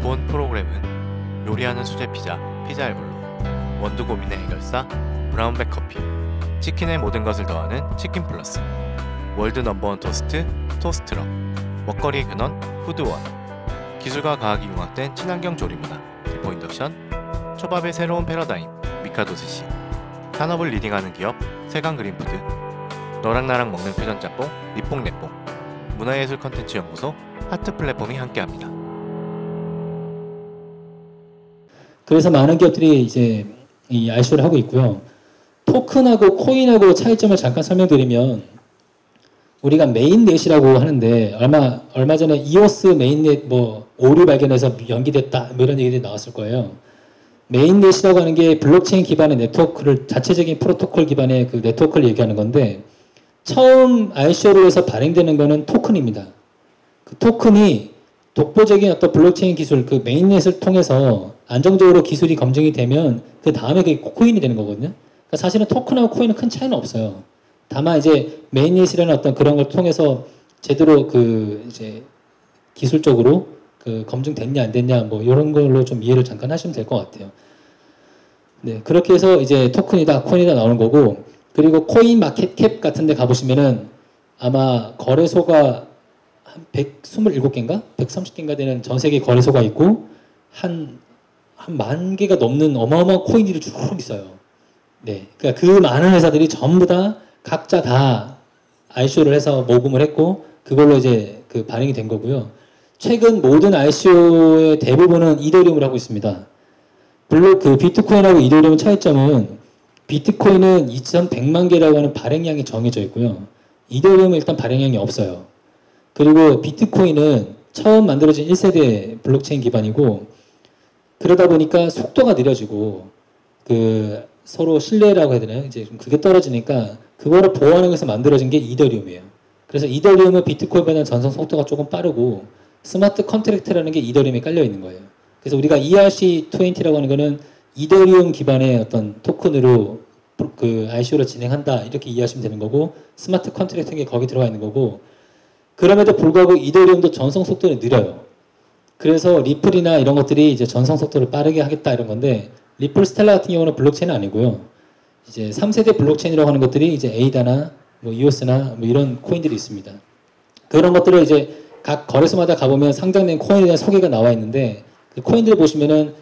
본 프로그램은 요리하는 수제 피자, 피자알볼로, 원두 고민의 해결사, 브라운백 커피, 치킨의 모든 것을 더하는 치킨 플러스, 월드 넘버원 토스트, 토스트럭, 먹거리의 근원, 푸드원, 기술과 과학이 융합된 친환경 조리문화, 기포 인덕션, 초밥의 새로운 패러다임, 미카도 스시, 산업을 리딩하는 기업, 세강 그린푸드, 너랑 나랑 먹는 퓨전 짬뽕, 니뽕내뽕, 문화예술 컨텐츠 연구소, 하트 플랫폼이 함께합니다. 그래서 많은 기업들이 이제 이 ICO를 하고 있고요. 토큰하고 코인하고 차이점을 잠깐 설명드리면, 우리가 메인넷이라고 하는데 얼마 전에 이오스 메인넷 뭐 오류 발견해서 연기됐다 뭐 이런 얘기들이 나왔을 거예요. 메인넷이라고 하는 게 블록체인 기반의 네트워크를, 자체적인 프로토콜 기반의 그 네트워크를 얘기하는 건데, 처음 ICO로 해서 발행되는 거는 토큰입니다. 그 토큰이 독보적인 어떤 블록체인 기술, 그 메인넷을 통해서 안정적으로 기술이 검증이 되면 그 다음에 그게 코인이 되는 거거든요. 그러니까 사실은 토큰하고 코인은 큰 차이는 없어요. 다만 이제 메인넷이라는 어떤 그런 걸 통해서 제대로 그 이제 기술적으로 그 검증됐냐 안 됐냐 뭐 이런 걸로 좀 이해를 잠깐 하시면 될 것 같아요. 네, 그렇게 해서 이제 토큰이다, 코인이다 나오는 거고, 그리고 코인 마켓캡 같은 데 가보시면은 아마 거래소가 한 127개인가? 130개인가 되는 전 세계 거래소가 있고, 한 10,000개가 넘는 어마어마한 코인들이 쭉 있어요. 네. 그러니까 그 많은 회사들이 전부 다 각자 다 ICO를 해서 모금을 했고, 그걸로 이제 그 발행이 된 거고요. 최근 모든 ICO의 대부분은 이더리움을 하고 있습니다. 물론 그 비트코인하고 이더리움 차이점은, 비트코인은 2,100만 개라고 하는 발행량이 정해져 있고요. 이더리움은 일단 발행량이 없어요. 그리고 비트코인은 처음 만들어진 1세대 블록체인 기반이고, 그러다 보니까 속도가 느려지고, 그 서로 신뢰라고 해야 되나요? 이제 좀 그게 떨어지니까 그거를 보호하는 것에서 만들어진 게 이더리움이에요. 그래서 이더리움은 비트코인보다는 전송 속도가 조금 빠르고, 스마트 컨트랙트라는 게 이더리움에 깔려 있는 거예요. 그래서 우리가 ERC20라고 하는 거는 이더리움 기반의 어떤 토큰으로 그 ICO를 진행한다 이렇게 이해하시면 되는 거고, 스마트 컨트랙트는 게 거기 들어가 있는 거고, 그럼에도 불구하고 이더리움도 전송 속도는 느려요. 그래서 리플이나 이런 것들이 이제 전송 속도를 빠르게 하겠다 이런 건데, 리플 스텔라 같은 경우는 블록체인은 아니고요. 이제 3세대 블록체인이라고 하는 것들이 이제 에이다나 뭐 이오스나 뭐 이런 코인들이 있습니다. 그런 것들을 이제 각 거래소마다 가보면 상장된 코인에 대한 소개가 나와 있는데, 그 코인들을 보시면은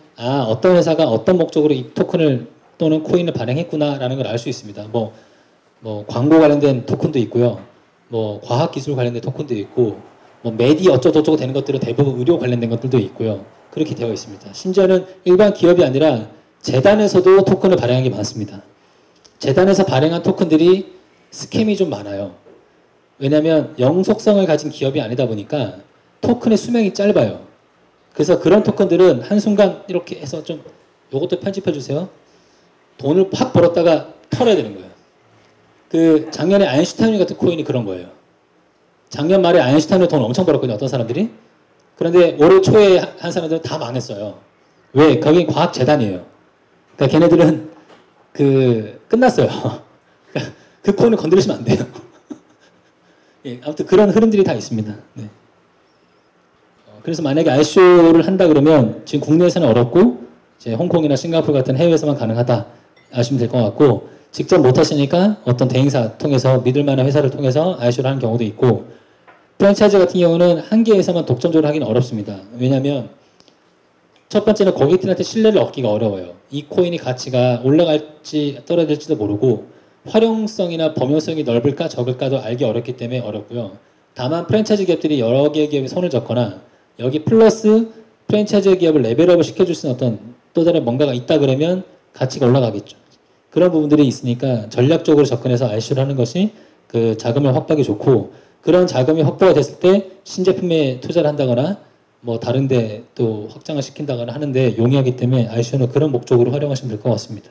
어떤 회사가 어떤 목적으로 이 토큰을 또는 코인을 발행했구나라는 걸 알 수 있습니다. 뭐 광고 관련된 토큰도 있고요. 뭐 과학기술 관련된 토큰도 있고, 뭐 메디 어쩌고저쩌고 되는 것들은 대부분 의료 관련된 것들도 있고요. 그렇게 되어 있습니다. 심지어는 일반 기업이 아니라 재단에서도 토큰을 발행한 게 많습니다. 재단에서 발행한 토큰들이 스캠이 좀 많아요. 왜냐하면 영속성을 가진 기업이 아니다 보니까 토큰의 수명이 짧아요. 그래서 그런 토큰들은 한순간 이렇게 해서 좀 요것도 편집해 주세요. 돈을 확 벌었다가 털어야 되는 거예요. 그 작년에 아인슈타인 같은 코인이 그런 거예요. 작년 말에 아인슈타인으로 돈 엄청 벌었거든요. 어떤 사람들이. 그런데 올해 초에 한 사람들은 다 망했어요. 왜? 거긴 과학재단이에요. 그러니까 걔네들은 끝났어요. 그 코인을 건드리시면 안 돼요. 예, 아무튼 그런 흐름들이 다 있습니다. 네. 그래서 만약에 ICO를 한다 그러면 지금 국내에서는 어렵고, 이제 홍콩이나 싱가포르 같은 해외에서만 가능하다 아시면 될 것 같고, 직접 못 하시니까 어떤 대행사 통해서 믿을 만한 회사를 통해서 ICO를 하는 경우도 있고, 프랜차이즈 같은 경우는 한 개에서만 독점적으로 하기는 어렵습니다. 왜냐하면 첫 번째는 고객들한테 신뢰를 얻기가 어려워요. 이 코인이 가치가 올라갈지 떨어질지도 모르고, 활용성이나 범용성이 넓을까 적을까도 알기 어렵기 때문에 어렵고요. 다만 프랜차이즈 기업들이 여러 개의 기업에 손을 젓거나 여기 플러스 프랜차이즈 기업을 레벨업을 시켜줄 수 있는 어떤 또 다른 뭔가가 있다 그러면 가치가 올라가겠죠. 그런 부분들이 있으니까 전략적으로 접근해서 ICO를 하는 것이 그 자금을 확보하기 좋고, 그런 자금이 확보가 됐을 때 신제품에 투자를 한다거나 뭐 다른데 또 확장을 시킨다거나 하는데 용이하기 때문에 ICO는 그런 목적으로 활용하시면 될 것 같습니다.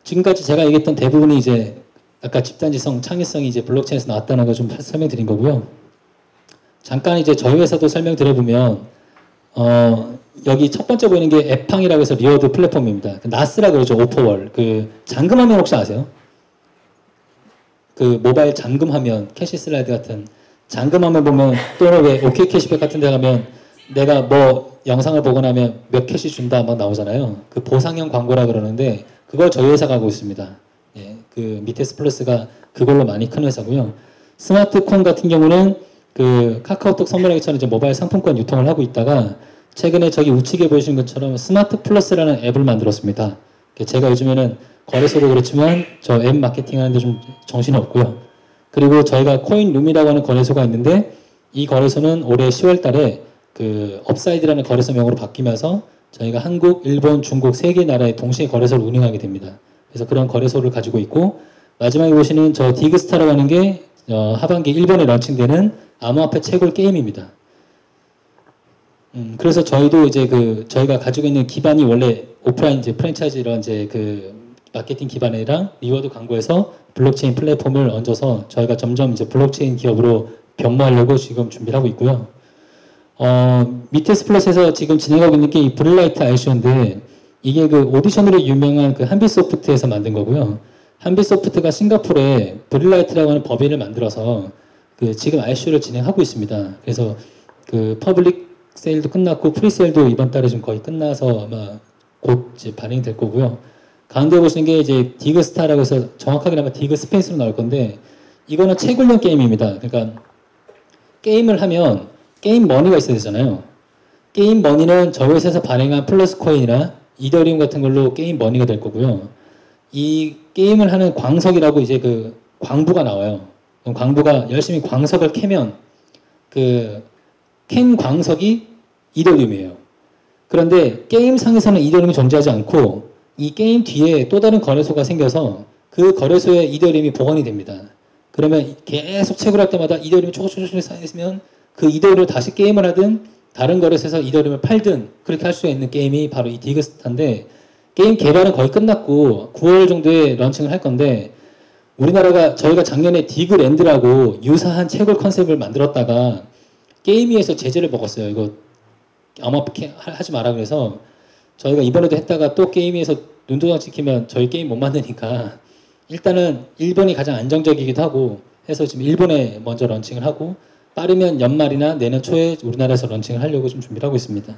지금까지 제가 얘기했던 대부분이 이제 아까 집단지성, 창의성이 이제 블록체인에서 나왔다는 거 좀 설명드린 거고요. 잠깐 이제 저희 회사도 설명드려보면, 여기 첫 번째 보이는 게 에팡이라고 해서 리워드 플랫폼입니다. 나스라고 그러죠. 오퍼월. 그 잠금화면 혹시 아세요? 그 모바일 잠금화면, 캐시 슬라이드 같은 잠금화면 보면, 또는 왜 OK 캐시백 같은 데 가면 내가 뭐 영상을 보고 나면 몇 캐시 준다 막 나오잖아요. 그 보상형 광고라 그러는데 그걸 저희 회사가 하고 있습니다. 예, 그 미테스 플러스가 그걸로 많이 큰 회사고요. 스마트콘 같은 경우는 그 카카오톡 선물하기처럼 이제 모바일 상품권 유통을 하고 있다가 최근에 저기 우측에 보이시는 것처럼 스마트 플러스라는 앱을 만들었습니다. 제가 요즘에는 거래소도 그렇지만 저 앱 마케팅 하는데 좀 정신이 없고요. 그리고 저희가 코인룸이라고 하는 거래소가 있는데 이 거래소는 올해 10월 달에 그 업사이드라는 거래소명으로 바뀌면서 저희가 한국, 일본, 중국 세 개 나라에 동시에 거래소를 운영하게 됩니다. 그래서 그런 거래소를 가지고 있고 마지막에 보시는 저 디그스타라고 하는 게 하반기 일본에 런칭되는 암호화폐 채굴 게임입니다. 그래서 저희도 이제 그 저희가 가지고 있는 기반이 원래 오프라인 이제 프랜차이즈 이런 이제 그 마케팅 기반이랑 리워드 광고에서 블록체인 플랫폼을 얹어서 저희가 점점 이제 블록체인 기업으로 변모하려고 지금 준비를 하고 있고요. 미테스 플러스에서 지금 진행하고 있는 게 이 브릴라이트 ICO인데 이게 그 오디션으로 유명한 그 한빛소프트에서 만든 거고요. 한빛소프트가 싱가포르에 브릴라이트라고 하는 법인을 만들어서 그 지금 ICO를 진행하고 있습니다. 그래서 그 퍼블릭 세일도 끝났고 프리세일도 이번 달에 좀 거의 끝나서 아마 곧 이제 반영이 될 거고요. 가운데 보시는 게 이제 디그스타라고 해서 정확하게 아마 디그 스페이스로 나올 건데 이거는 채굴형 게임입니다. 그러니까 게임을 하면 게임 머니가 있어야 되잖아요. 게임 머니는 저희 회사에서 발행한 플러스 코인이나 이더리움 같은 걸로 게임 머니가 될 거고요. 이 게임을 하는 광석이라고 이제 그 광부가 나와요. 그럼 광부가 열심히 광석을 캐면 그 캔 광석이 이더리움이에요. 그런데 게임상에서는 이더리움이 존재하지 않고 이 게임 뒤에 또 다른 거래소가 생겨서 그 거래소에 이더리움이 복원이 됩니다. 그러면 계속 채굴할 때마다 이더리움이 초고초고초고 쌓여있으면 그 이더리움을 다시 게임을 하든 다른 거래소에서 이더리움을 팔든 그렇게 할 수 있는 게임이 바로 이 디그스타인데 게임 개발은 거의 끝났고 9월 정도에 런칭을 할 건데 우리나라가 저희가 작년에 디그랜드라고 유사한 채굴 컨셉을 만들었다가 게임위에서 제재를 먹었어요. 이거 암호화폐 하지 마라 그래서 저희가 이번에도 했다가 또 게임위에서 눈도장 찍히면 저희 게임 못 만드니까 일단은 일본이 가장 안정적이기도 하고 해서 지금 일본에 먼저 런칭을 하고 빠르면 연말이나 내년 초에 우리나라에서 런칭을 하려고 좀 준비를 하고 있습니다.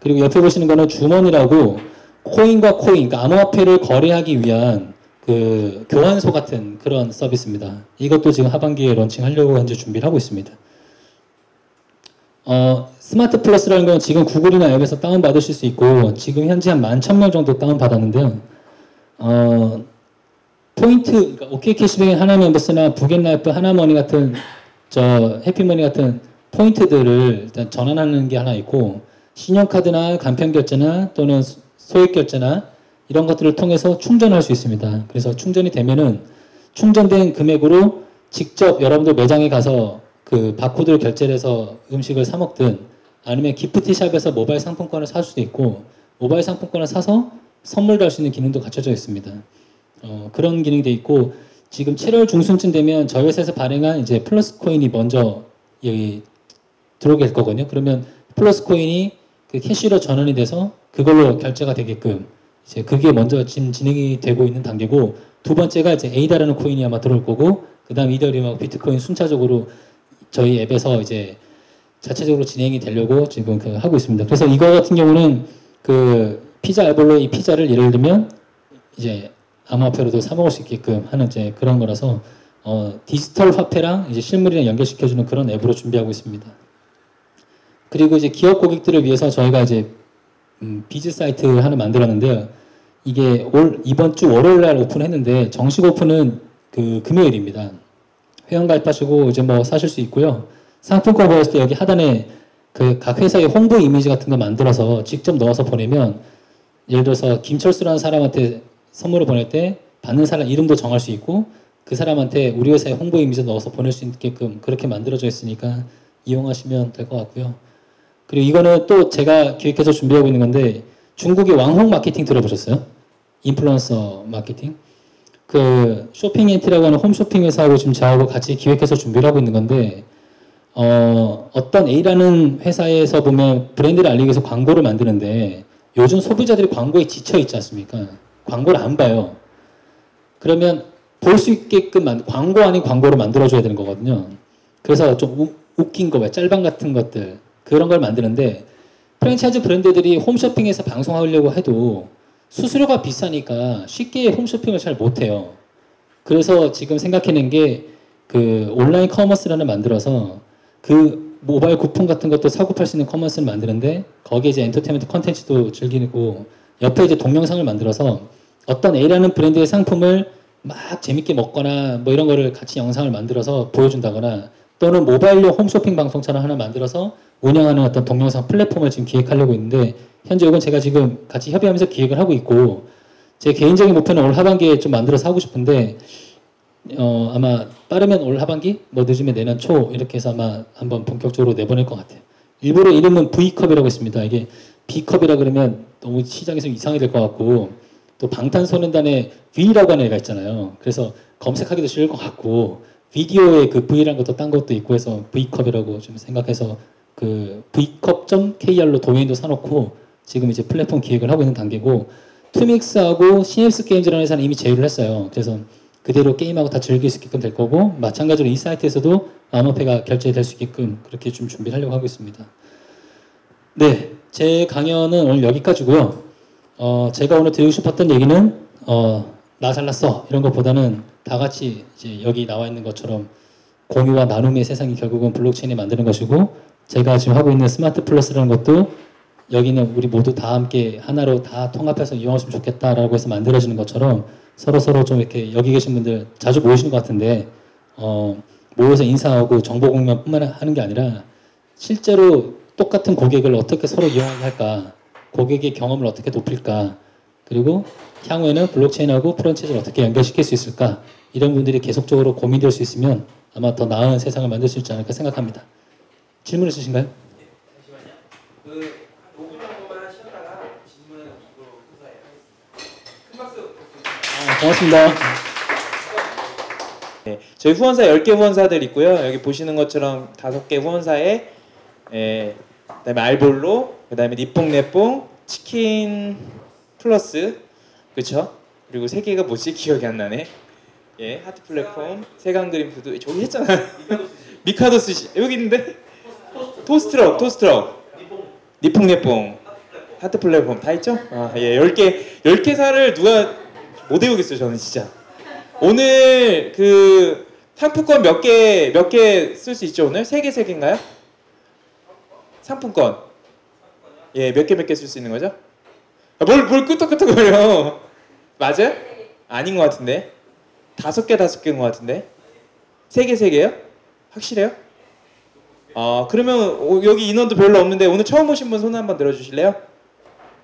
그리고 옆에 보시는 거는 주머니라고 코인과 코인, 그러니까 암호화폐를 거래하기 위한 그 교환소 같은 그런 서비스입니다. 이것도 지금 하반기에 런칭하려고 현재 준비를 하고 있습니다. 스마트 플러스라는 건 지금 구글이나 앱에서 다운받으실 수 있고 지금 현재 한 11,000명 정도 다운받았는데요. 포인트, 그러니까 OK 캐시백 하나 멤버스나 부겟라이프 하나머니 같은 저 해피머니 같은 포인트들을 일단 전환하는 게 하나 있고 신용카드나 간편결제나 또는 소액결제나 이런 것들을 통해서 충전할 수 있습니다. 그래서 충전이 되면은 충전된 금액으로 직접 여러분들 매장에 가서 그 바코드를 결제를 해서 음식을 사 먹든 아니면 기프티샵에서 모바일 상품권을 살 수도 있고 모바일 상품권을 사서 선물도 할 수 있는 기능도 갖춰져 있습니다. 그런 기능이 돼 있고 지금 7월 중순쯤 되면 저희 회사에서 발행한 이제 플러스 코인이 먼저 여기 들어오게 될 거거든요. 그러면 플러스 코인이 그 캐시로 전환이 돼서 그걸로 결제가 되게끔 이제 그게 먼저 지금 진행이 되고 있는 단계고 두 번째가 이제 에이다라는 코인이 아마 들어올 거고 그 다음 이더리움하고 비트코인 순차적으로 저희 앱에서 이제 자체적으로 진행이 되려고 지금 그 하고 있습니다. 그래서 이거 같은 경우는 그 피자 알볼로 이 피자를 예를 들면 이제 암호화폐로도 사 먹을 수 있게끔 하는 이제 그런 거라서 디지털 화폐랑 이제 실물이랑 연결시켜주는 그런 앱으로 준비하고 있습니다. 그리고 이제 기업 고객들을 위해서 저희가 이제 비즈 사이트 하나 만들었는데요. 이게 이번 주 월요일 날 오픈했는데 정식 오픈은 그 금요일입니다. 회원 가입하시고 이제 뭐 사실 수 있고요. 상품권 보였을 때 여기 하단에 그 각 회사의 홍보 이미지 같은 거 만들어서 직접 넣어서 보내면 예를 들어서 김철수라는 사람한테 선물을 보낼 때 받는 사람 이름도 정할 수 있고 그 사람한테 우리 회사의 홍보 이미지 넣어서 보낼 수 있게끔 그렇게 만들어져 있으니까 이용하시면 될 것 같고요. 그리고 이거는 또 제가 기획해서 준비하고 있는 건데 중국의 왕홍 마케팅 들어보셨어요? 인플루언서 마케팅? 그 쇼핑 엔티라고 하는 홈쇼핑 회사하고 지금 저하고 같이 기획해서 준비를 하고 있는 건데 어떤 A라는 회사에서 보면 브랜드를 알리기 위해서 광고를 만드는데 요즘 소비자들이 광고에 지쳐 있지 않습니까? 광고를 안 봐요. 그러면 볼 수 있게끔 광고 아닌 광고를 만들어줘야 되는 거거든요. 그래서 좀 웃긴 거, 짤방 같은 것들 그런 걸 만드는데 프랜차이즈 브랜드들이 홈쇼핑에서 방송하려고 해도 수수료가 비싸니까 쉽게 홈쇼핑을 잘 못해요. 그래서 지금 생각해낸 게 그 온라인 커머스라는 만들어서 그 모바일 쿠폰 같은 것도 사고 팔 수 있는 커머스를 만드는데 거기에 이제 엔터테인먼트 컨텐츠도 즐기고 옆에 이제 동영상을 만들어서 어떤 A라는 브랜드의 상품을 막 재밌게 먹거나 뭐 이런 거를 같이 영상을 만들어서 보여준다거나 또는 모바일용 홈쇼핑 방송처럼 하나 만들어서 운영하는 어떤 동영상 플랫폼을 지금 기획하려고 있는데 현재 이건 제가 지금 같이 협의하면서 기획을 하고 있고 제 개인적인 목표는 올 하반기에 좀 만들어서 하고 싶은데 아마 빠르면 올 하반기, 뭐 늦으면 내년 초 이렇게 해서 아마 한번 본격적으로 내보낼 것 같아요. 일부러 이름은 V컵이라고 했습니다. 이게 B컵이라 그러면 너무 시장에서 이상이 될 것 같고 또 방탄소년단의 V라고 하는 애가 있잖아요. 그래서 검색하기도 쉬울 것 같고 비디오에 그 V라는 것도 딴 것도 있고 해서 V컵이라고 좀 생각해서 그 V컵.kr로 도메인도 사놓고 지금 이제 플랫폼 기획을 하고 있는 단계고 투믹스하고 시냅스 게임즈라는 회사는 이미 제휴를 했어요. 그래서 그대로 게임하고 다 즐길 수 있게끔 될 거고 마찬가지로 이 사이트에서도 암호화폐가 결제될 수 있게끔 그렇게 좀 준비를 하려고 하고 있습니다. 네, 제 강연은 오늘 여기까지고요. 제가 오늘 드리고 싶었던 얘기는 나 잘났어 이런 것보다는 다 같이 이제 여기 나와 있는 것처럼 공유와 나눔의 세상이 결국은 블록체인이 만드는 것이고 제가 지금 하고 있는 스마트 플러스라는 것도 여기는 우리 모두 다 함께 하나로 다 통합해서 이용했으면 좋겠다라고 해서 만들어지는 것처럼 서로 좀 이렇게 여기 계신 분들 자주 모이시는 것 같은데 모여서 인사하고 정보 공유뿐만 하는 게 아니라 실제로 똑같은 고객을 어떻게 서로 이용하게 할까 고객의 경험을 어떻게 높일까 그리고 향후에는 블록체인하고 프랜차이즈를 어떻게 연결시킬 수 있을까 이런 분들이 계속적으로 고민될 수 있으면 아마 더 나은 세상을 만들 수 있지 않을까 생각합니다. 질문 있으신가요? 잠시만요. 그 5분 정도만 쉬었다가 질문 이거 후사에 하겠습니다. 큰 박수. 고맙습니다. 네, 저희 후원사 10개 후원사들 있고요. 여기 보시는 것처럼 5개 후원사에 그다음에 알볼로, 그다음에 니뽕네뽕, 치킨 플러스, 그렇죠? 그리고 3개가 뭐지? 기억이 안 나네. 예, 하트 플랫폼, 세강그린 푸드, 저기 했잖아. 미카도 스시 여기 있는데. 토스트럭, 니뽕네뽕, 하트 플랫폼 다 있죠? 아, 예, 10개사를 누가 못 외우겠어요, 저는 진짜. 오늘 그 상품권 몇 개 쓸 수 있죠, 오늘? 3개인가요? 상품권. 예, 몇 개 쓸 수 있는 거죠? 아, 뭘 끄떡끄떡거려. 맞아요? 아닌 것 같은데. 5개인 것 같은데. 3개요? 확실해요? 그러면 여기 인원도 별로 없는데 오늘 처음 오신 분 손 한번 들어주실래요?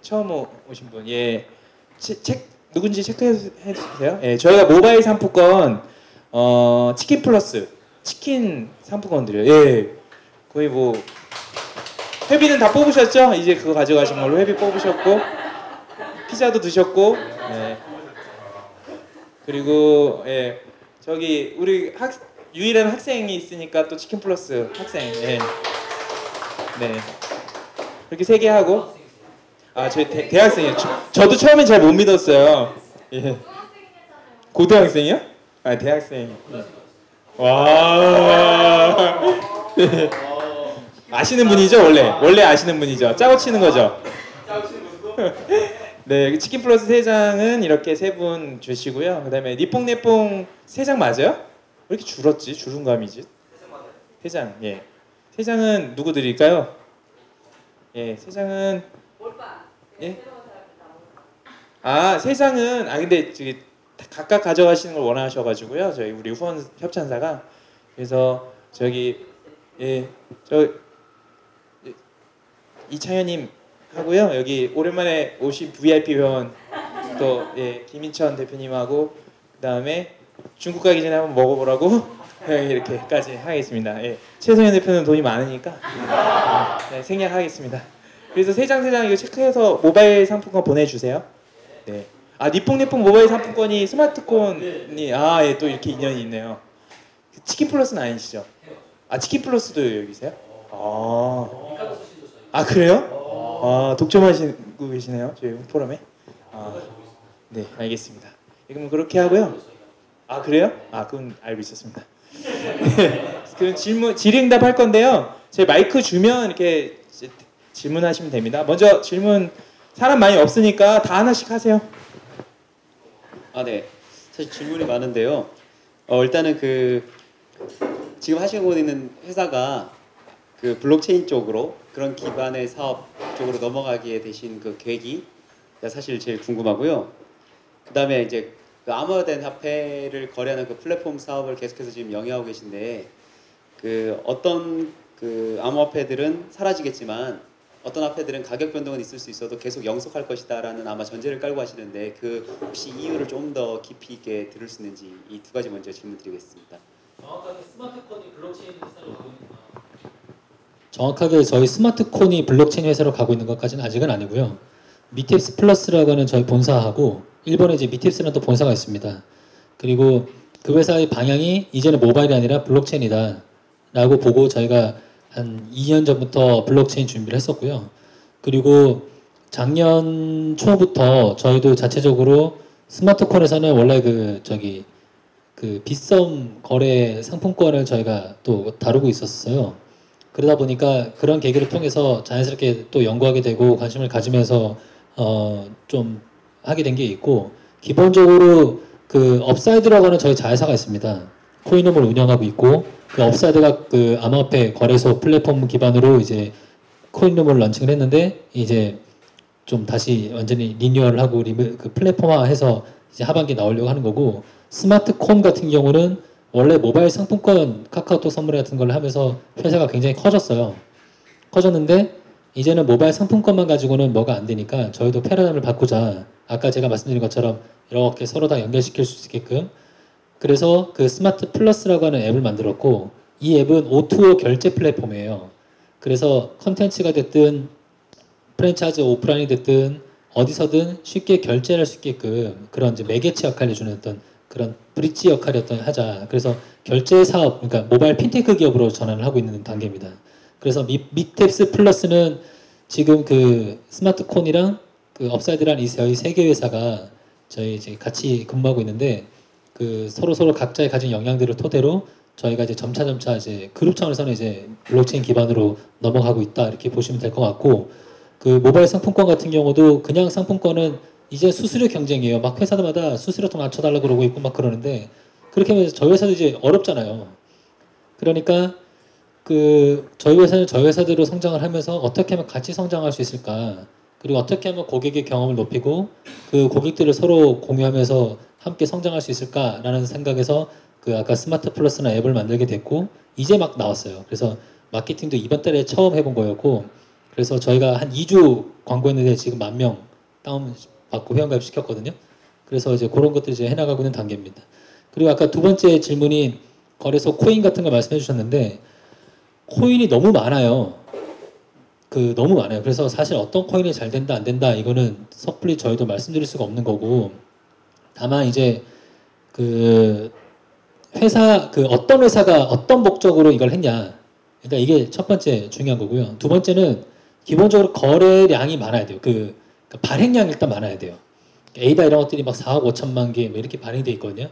처음 오신 분. 예. 누군지 체크해 주세요. 예, 저희가 모바일 상품권 치킨 플러스 치킨 상품권 드려요. 예. 거의 뭐 회비는 다 뽑으셨죠? 이제 그거 가져가신 걸로 회비 뽑으셨고 피자도 드셨고 예. 그리고 예. 저기 우리 유일한 학생이 있으니까 또 치킨 플러스 학생. 예. 네. 그렇게 3개 하고 저희 대학생이요. 저도 처음엔 잘 못 믿었어요. 예. 고등학생이요? 대학생. 예. 와. 아시는 분이죠, 원래 아시는 분이죠. 짜고 치는 거죠. 네, 치킨 플러스 3장은 이렇게 3분 주시고요. 그다음에 니뽕네뽕 3장 맞아요? 왜 이렇게 줄었지? 줄은 감이지? 3장. 예. 3장은 누구 드릴까요? 예, 3장은 예? 3장은 근데 저기 각각 가져가시는 걸 원하셔가지고요. 저희 우리 후원 협찬사가 그래서 저기 이창현님 하고요. 여기 오랜만에 오신 VIP 회원 또 김인천 대표님하고 그다음에 중국 가기 전에 한번 먹어보라고 이렇게까지 하겠습니다. 예. 최성현 대표는 돈이 많으니까 네, 생략하겠습니다. 그래서 3장 이거 체크해서 모바일 상품권 보내주세요. 네. 니뽕네뽕 모바일 상품권이 스마트폰이 예, 또 이렇게 인연이 있네요. 치킨 플러스는 아니시죠? 치킨 플러스도 여기세요? 그래요? 독점하시고 계시네요, 저희 포럼에. 네, 알겠습니다. 그럼 그렇게 하고요. 그래요? 그건 알고 있었습니다. 그럼 질의응답 할 건데요. 제 마이크 주면 이렇게 질문하시면 됩니다. 먼저 질문 사람 많이 없으니까 다 하나씩 하세요. 아, 네. 사실 질문이 많은데요. 일단은 지금 하시고 있는 회사가 그 블록체인 쪽으로 그런 기반의 사업 쪽으로 넘어가게 되신 그 계기 사실 제일 궁금하고요. 그다음에 이제 그 암호화된 화폐를 거래하는 그 플랫폼 사업을 계속해서 지금 영위하고 계신데 어떤 암호화폐들은 사라지겠지만 어떤 화폐들은 가격 변동은 있을 수 있어도 계속 영속할 것이다라는 아마 전제를 깔고 하시는데 혹시 이유를 좀 더 깊이 있게 들을 수 있는지 이 두 가지 먼저 질문드리겠습니다. 정확하게 스마트콘이 블록체인 회사로 가고 있는 정확하게 저희 스마트콘이 블록체인 회사로 가고 있는 것까지는 아직은 아니고요. 미텝스 플러스라고 하는 저희 본사하고 일본에 이제 미텝스라는 또 본사가 있습니다. 그리고 그 회사의 방향이 이제는 모바일이 아니라 블록체인이다 라고 보고 저희가 한 2년 전부터 블록체인 준비를 했었고요. 그리고 작년 초부터 저희도 자체적으로 스마트콘에서는 원래 그 빗썸 거래 상품권을 저희가 또 다루고 있었어요. 그러다 보니까 그런 계기를 통해서 자연스럽게 또 연구하게 되고 관심을 가지면서 좀 하게 된 게 있고, 기본적으로 그 업사이드라고 하는 저희 자회사가 있습니다. 코인홈을 운영하고 있고, 그 업사이드가 그 암호화폐 거래소 플랫폼 기반으로 이제 코인홈을 런칭을 했는데, 이제 좀 다시 완전히 리뉴얼을 하고 그 플랫폼화해서 이제 하반기에 나오려고 하는 거고, 스마트콘 같은 경우는 원래 모바일 상품권 카카오톡 선물 같은 걸 하면서 회사가 굉장히 커졌어요. 커졌는데 이제는 모바일 상품권만 가지고는 뭐가 안 되니까 저희도 패러다임을 바꾸자. 아까 제가 말씀드린 것처럼 이렇게 서로 다 연결시킬 수 있게끔, 그래서 그 스마트 플러스라고 하는 앱을 만들었고, 이 앱은 O2O 결제 플랫폼이에요. 그래서 컨텐츠가 됐든 프랜차이즈 오프라인이 됐든 어디서든 쉽게 결제를 할 수 있게끔 그런 이제 매개체 역할을 해주는 어떤 그런 브릿지 역할이었던 하자. 그래서 결제 사업, 그러니까 모바일 핀테크 기업으로 전환을 하고 있는 단계입니다. 그래서 미텝스 플러스는 지금 그 스마트콘이랑 그 업사이드라는 저희 세 개 회사가 저희 이제 같이 근무하고 있는데, 그 서로 각자의 가진 역량들을 토대로 저희가 이제 점차 이제 그룹 차원에서는 이제 블록체인 기반으로 넘어가고 있다 이렇게 보시면 될 것 같고, 그 모바일 상품권 같은 경우도 그냥 상품권은 이제 수수료 경쟁이에요. 막 회사들마다 수수료 더 낮춰달라고 그러고 있고 막 그러는데, 그렇게 하면 저희 회사도 이제 어렵잖아요. 그러니까 그 저희 회사는 저희 회사대로 성장을 하면서 어떻게 하면 같이 성장할 수 있을까, 그리고 어떻게 하면 고객의 경험을 높이고 그 고객들을 서로 공유하면서 함께 성장할 수 있을까라는 생각에서 그 아까 스마트 플러스나 앱을 만들게 됐고, 이제 막 나왔어요. 그래서 마케팅도 이번 달에 처음 해본 거였고, 그래서 저희가 한 2주 광고했는데 지금 10,000명 다운 받고 회원가입 시켰거든요. 그래서 이제 그런 것들 이제 해나가고 있는 단계입니다. 그리고 아까 두 번째 질문이 거래소 코인 같은 거 말씀해 주셨는데, 코인이 너무 많아요. 너무 많아요. 그래서 사실 어떤 코인이 잘 된다 안 된다 이거는 섣불리 저희도 말씀드릴 수가 없는 거고, 다만 이제 그 어떤 회사가 어떤 목적으로 이걸 했냐, 그러니까 이게 첫 번째 중요한 거고요. 두 번째는 기본적으로 거래량이 많아야 돼요. 그 발행량이 일단 많아야 돼요. 에이다 이런 것들이 막 4억 5천만 개 이렇게 발행이 돼 있거든요.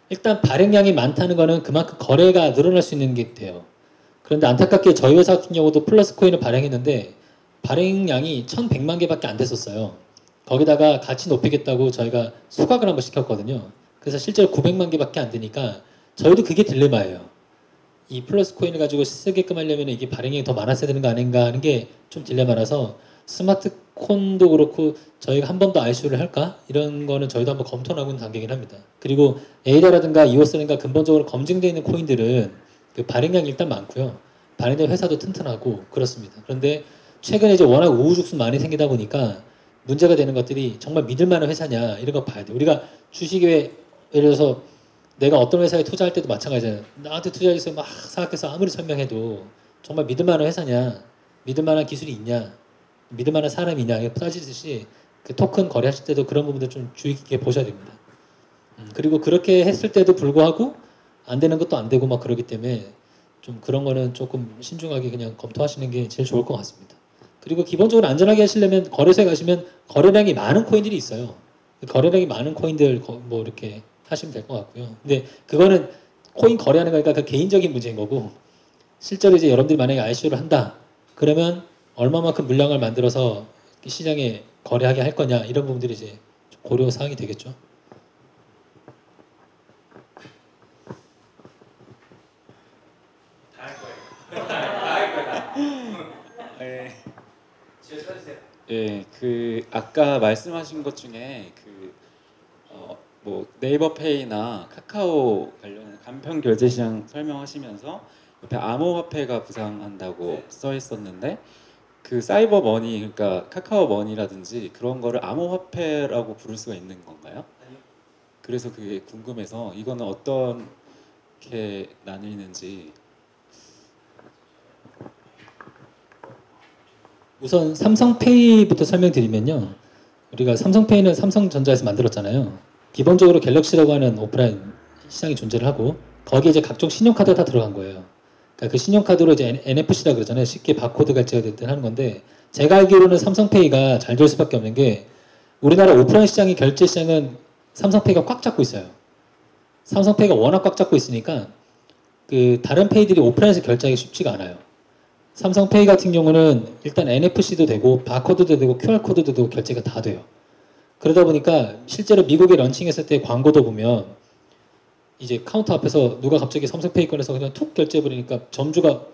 일단 발행량이 많다는 거는 그만큼 거래가 늘어날 수 있는 게 돼요. 그런데 안타깝게 저희 회사 같은 경우도 플러스 코인을 발행했는데 발행량이 1,100만 개밖에 안 됐었어요. 거기다가 가치 높이겠다고 저희가 수각을 한번 시켰거든요. 그래서 실제로 900만 개밖에 안 되니까 저희도 그게 딜레마예요. 이 플러스 코인을 가지고 쓰게끔 하려면 이게 발행량이 더 많았어야 되는 거 아닌가 하는 게 좀 딜레마라서, 스마트콘도 그렇고 저희가 한 번 더 ICO를 할까? 이런 거는 저희도 한번 검토하고 있는 단계이긴 합니다. 그리고 에이다라든가 이오스라든가 근본적으로 검증되어 있는 코인들은 그 발행량이 일단 많고요. 발행된 회사도 튼튼하고 그렇습니다. 그런데 최근에 이제 워낙 우후죽순 많이 생기다 보니까 문제가 되는 것들이 정말 믿을 만한 회사냐 이런 거 봐야 돼요. 우리가 주식에 예를 들어서 내가 어떤 회사에 투자할 때도 마찬가지잖아요. 나한테 투자해서 막 생각해서 아무리 설명해도 정말 믿을 만한 회사냐, 믿을 만한 기술이 있냐, 믿을 만한 사람이냐 이렇게 따지듯이 그 토큰 거래하실 때도 그런 부분들 좀 주의 깊게 보셔야 됩니다. 그리고 그렇게 했을 때도 불구하고 안 되는 것도 안 되고 막 그러기 때문에 좀 그런 거는 조금 신중하게 그냥 검토하시는 게 제일 좋을 것 같습니다. 그리고 기본적으로 안전하게 하시려면 거래소에 가시면 거래량이 많은 코인들이 있어요. 거래량이 많은 코인들 뭐 이렇게 하시면 될 것 같고요. 근데 그거는 코인 거래하는 거니까 그 개인적인 문제인 거고, 실제로 이제 여러분들이 만약에 ICO를 한다. 그러면 얼마만큼 물량을 만들어서 시장에 거래하게 할 거냐 이런 부분들이 이제 고려 사항이 되겠죠. 예, 그 아까 말씀하신 것 중에 뭐 네이버페이나 카카오 관련 간편 결제 시장 설명하시면서 옆에 암호화폐가 부상한다고 써 있었는데 그 사이버 머니 그러니까 카카오 머니라든지 그런 거를 암호화폐라고 부를 수가 있는 건가요? 그래서 그게 궁금해서 이거는 어떻게 나뉘는지. 우선 삼성페이부터 설명드리면요. 우리가 삼성페이는 삼성전자에서 만들었잖아요. 기본적으로 갤럭시라고 하는 오프라인 시장이 존재를 하고 거기에 이제 각종 신용카드가 다 들어간 거예요. 그러니까 그 신용카드로 이제 NFC라 그러잖아요. 쉽게 바코드 결제가 됐든 하는 건데 제가 알기로는 삼성페이가 잘 될 수밖에 없는 게 우리나라 오프라인 시장의 결제 시장은 삼성페이가 꽉 잡고 있어요. 삼성페이가 워낙 꽉 잡고 있으니까 그 다른 페이들이 오프라인에서 결제하기 쉽지가 않아요. 삼성페이 같은 경우는 일단 NFC도 되고 바코드도 되고 QR코드도 되고 결제가 다 돼요. 그러다 보니까 실제로 미국에 런칭했을 때 광고도 보면 이제 카운터 앞에서 누가 갑자기 삼성페이 꺼내서 그냥 툭 결제해버리니까 점주가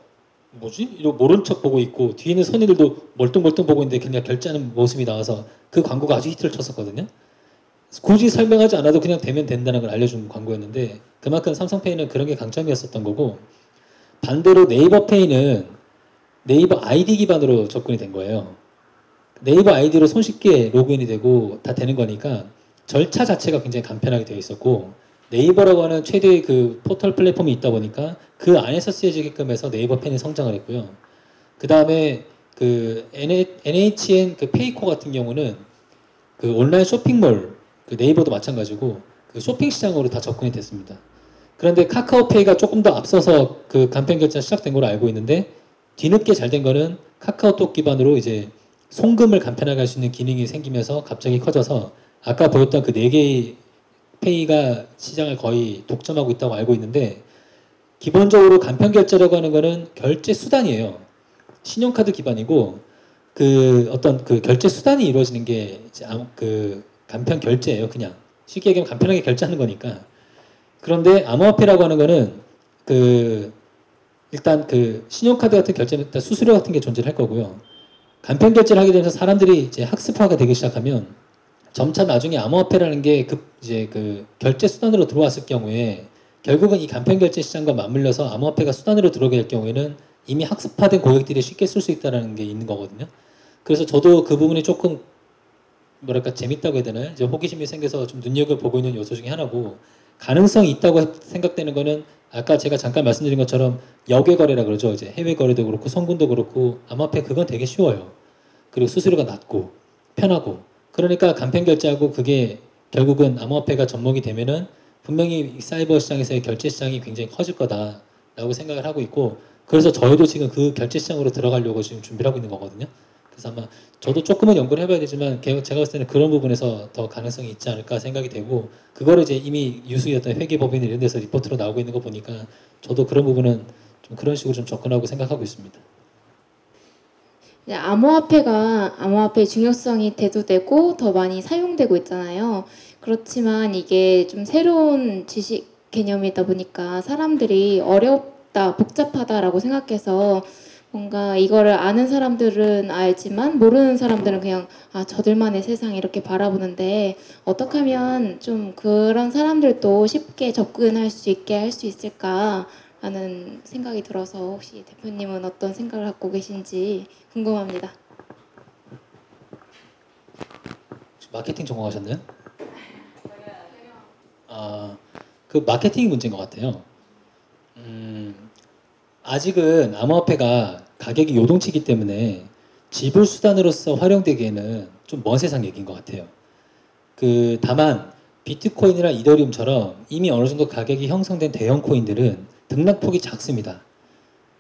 뭐지? 이러고 모른 척 보고 있고 뒤에 있는 선의들도 멀뚱멀뚱 보고 있는데 그냥 결제하는 모습이 나와서 그 광고가 아주 히트를 쳤었거든요. 굳이 설명하지 않아도 그냥 되면 된다는 걸 알려준 광고였는데 그만큼 삼성페이는 그런 게 강점이었었던 거고 반대로 네이버페이는 네이버 아이디 기반으로 접근이 된 거예요. 네이버 아이디로 손쉽게 로그인이 되고 다 되는 거니까 절차 자체가 굉장히 간편하게 되어 있었고 네이버라고 하는 최대의 그 포털 플랫폼이 있다 보니까 그 안에서 쓰여지게끔 해서 네이버 펜이 성장을 했고요. 그 다음에 그 NHN 그 페이코 같은 경우는 그 온라인 쇼핑몰 그 네이버도 마찬가지고 그 쇼핑 시장으로 다 접근이 됐습니다. 그런데 카카오페이가 조금 더 앞서서 그 간편 결제가 시작된 걸로 알고 있는데 뒤늦게 잘 된 거는 카카오톡 기반으로 이제 송금을 간편하게 할 수 있는 기능이 생기면서 갑자기 커져서 아까 보였던 그 4개의 페이가 시장을 거의 독점하고 있다고 알고 있는데 기본적으로 간편 결제라고 하는 거는 결제 수단이에요. 신용카드 기반이고 그 어떤 그 결제 수단이 이루어지는 게 이제 그 간편 결제예요. 그냥 쉽게 얘기하면 간편하게 결제하는 거니까. 그런데 암호화폐라고 하는 거는 그 일단 그 신용카드 같은 결제는 일단 수수료 같은 게 존재를 할 거고요. 간편 결제를 하게 되면서 사람들이 이제 학습화가 되기 시작하면 점차 나중에 암호화폐라는 게 이제 그 결제 수단으로 들어왔을 경우에 결국은 이 간편 결제 시장과 맞물려서 암호화폐가 수단으로 들어오게 될 경우에는 이미 학습화된 고객들이 쉽게 쓸 수 있다는 게 있는 거거든요. 그래서 저도 그 부분이 조금 뭐랄까 재밌다고 해야 되나요? 이제 호기심이 생겨서 좀 눈여겨보고 있는 요소 중에 하나고 가능성이 있다고 생각되는 거는 아까 제가 잠깐 말씀드린 것처럼 역외 거래라 그러죠. 이제 해외 거래도 그렇고 송금도 그렇고 암호화폐 그건 되게 쉬워요. 그리고 수수료가 낮고 편하고 그러니까 간편 결제하고 그게 결국은 암호화폐가 접목이 되면은 분명히 사이버 시장에서의 결제 시장이 굉장히 커질 거다라고 생각을 하고 있고 그래서 저희도 지금 그 결제 시장으로 들어가려고 지금 준비를 하고 있는 거거든요. 그래서 아마 저도 조금은 연구를 해봐야 되지만 제가 봤을 때는 그런 부분에서 더 가능성이 있지 않을까 생각이 되고 그거를 이제 이미 유수였던 회계법인 이런 데서 리포트로 나오고 있는 거 보니까 저도 그런 부분은 좀 그런 식으로 좀 접근하고 생각하고 있습니다. 암호화폐가 암호화폐의 중요성이 대두되고 더 많이 사용되고 있잖아요. 그렇지만 이게 좀 새로운 지식 개념이다 보니까 사람들이 어렵다, 복잡하다라고 생각해서 뭔가 이거를 아는 사람들은 알지만 모르는 사람들은 그냥 저들만의 세상 이렇게 바라보는데 어떻게 하면 좀 그런 사람들도 쉽게 접근할 수 있게 할 수 있을까라는 생각이 들어서 혹시 대표님은 어떤 생각을 갖고 계신지 궁금합니다. 마케팅 전공하셨나요? 그 마케팅이 문제인 것 같아요. 아직은 암호화폐가 가격이 요동치기 때문에 지불 수단으로서 활용되기에는 좀 먼 세상 얘기인 것 같아요. 다만 비트코인이나 이더리움처럼 이미 어느 정도 가격이 형성된 대형 코인들은 등락폭이 작습니다.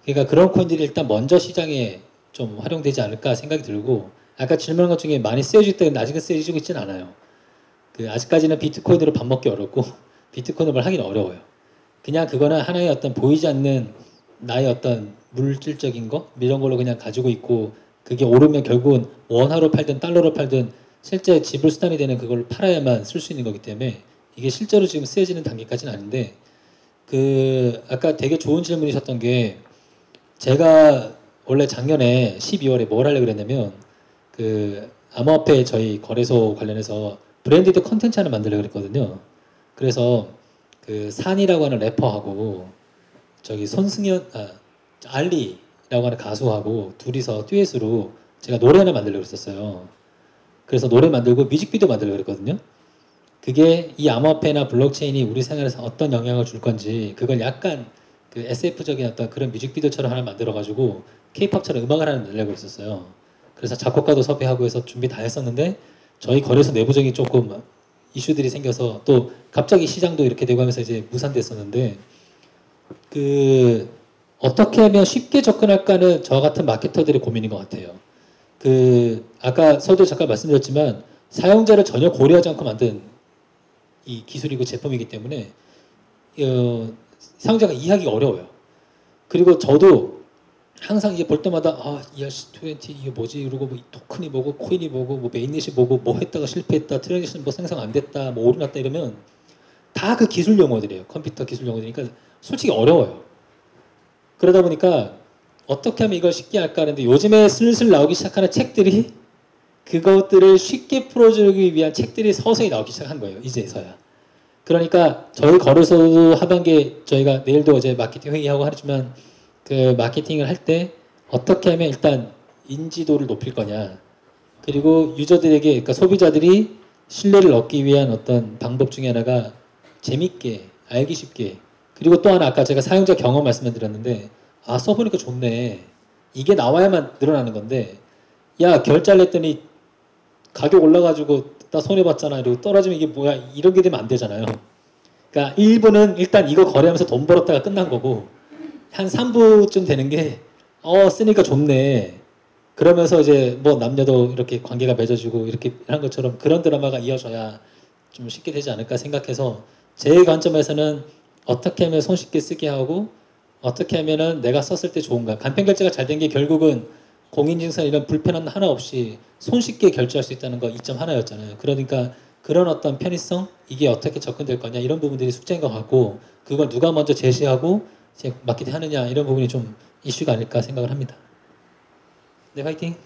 그러니까 그런 코인들이 일단 먼저 시장에 좀 활용되지 않을까 생각이 들고 아까 질문한 것 중에 많이 쓰여질 때는 아직은 쓰여지고 있지는 않아요. 아직까지는 비트코인으로 밥 먹기 어렵고 비트코인을 하기는 어려워요. 그냥 그거는 하나의 어떤 보이지 않는 나의 어떤 물질적인 거 이런 걸로 그냥 가지고 있고 그게 오르면 결국은 원화로 팔든 달러로 팔든 실제 지불 수단이 되는 그걸 팔아야만 쓸 수 있는 거기 때문에 이게 실제로 지금 쓰여지는 단계까지는 아닌데 그 아까 되게 좋은 질문이셨던 게 제가 원래 작년에 12월에 뭘 하려고 그랬냐면 그 암호화폐 저희 거래소 관련해서 브랜디드 컨텐츠 하나 만들려고 그랬거든요. 그래서 그 산이라고 하는 래퍼하고 저기 알리라고 하는 가수하고 둘이서 듀엣으로 제가 노래 하나 만들려고 했었어요. 그래서 노래 만들고 뮤직비디오 만들려고 그랬거든요. 그게 이 암호화폐나 블록체인이 우리 생활에서 어떤 영향을 줄 건지 그걸 약간 그 SF적인 어떤 그런 뮤직비디오처럼 하나 만들어가지고 K-팝처럼 음악을 하나 내려고 했었어요. 그래서 작곡가도 섭외하고 해서 준비 다 했었는데 저희 거래소 내부적인 조금 이슈들이 생겨서 또 갑자기 시장도 이렇게 되고 하면서 이제 무산됐었는데 그 어떻게 하면 쉽게 접근할까는 저 같은 마케터들의 고민인 것 같아요. 그 아까 서두 잠깐 말씀드렸지만 사용자를 전혀 고려하지 않고 만든 이 기술이고 제품이기 때문에 사용자가 이해하기 어려워요. 그리고 저도 항상 이게 볼 때마다 ERC20 이게 뭐지? 그리고 뭐 토큰이 뭐고 코인이 뭐고 뭐 메인넷이 뭐고 뭐 했다가 실패했다 트랜잭션 뭐 생성 안 됐다 뭐 오류 났다 이러면 다 그 기술 용어들이에요. 컴퓨터 기술 용어들이니까 솔직히 어려워요. 그러다 보니까 어떻게 하면 이걸 쉽게 할까 하는데 요즘에 슬슬 나오기 시작하는 책들이 그것들을 쉽게 풀어주기 위한 책들이 서서히 나오기 시작한 거예요. 이제서야. 그러니까 저희 거래소도 하반기에 저희가 내일도 어제 마케팅 회의하고 하지만 그 마케팅을 할 때 어떻게 하면 일단 인지도를 높일 거냐 그리고 유저들에게 그러니까 소비자들이 신뢰를 얻기 위한 어떤 방법 중에 하나가 재밌게 알기 쉽게 그리고 또 하나 아까 제가 사용자 경험 말씀드렸는데 써보니까 좋네 이게 나와야만 늘어나는 건데 야 결제를 했더니 가격 올라가지고 나 손해봤잖아 이러고 떨어지면 이게 뭐야 이런 게 되면 안 되잖아요. 그러니까 1부는 일단 이거 거래하면서 돈 벌었다가 끝난 거고 한 3부쯤 되는 게 쓰니까 좋네 그러면서 이제 뭐 남녀도 이렇게 관계가 맺어지고 이렇게 한 것처럼 그런 드라마가 이어져야 좀 쉽게 되지 않을까 생각해서 제 관점에서는 어떻게 하면 손쉽게 쓰게 하고 어떻게 하면은 내가 썼을 때 좋은가 간편 결제가 잘 된 게 결국은 공인증서 이런 불편함 하나 없이 손쉽게 결제할 수 있다는 거 이점 하나였잖아요. 그러니까 그런 어떤 편의성 이게 어떻게 접근될 거냐 이런 부분들이 숙제인 것 같고 그걸 누가 먼저 제시하고 이제 마케팅 하느냐 이런 부분이 좀 이슈가 아닐까 생각을 합니다. 네, 화이팅!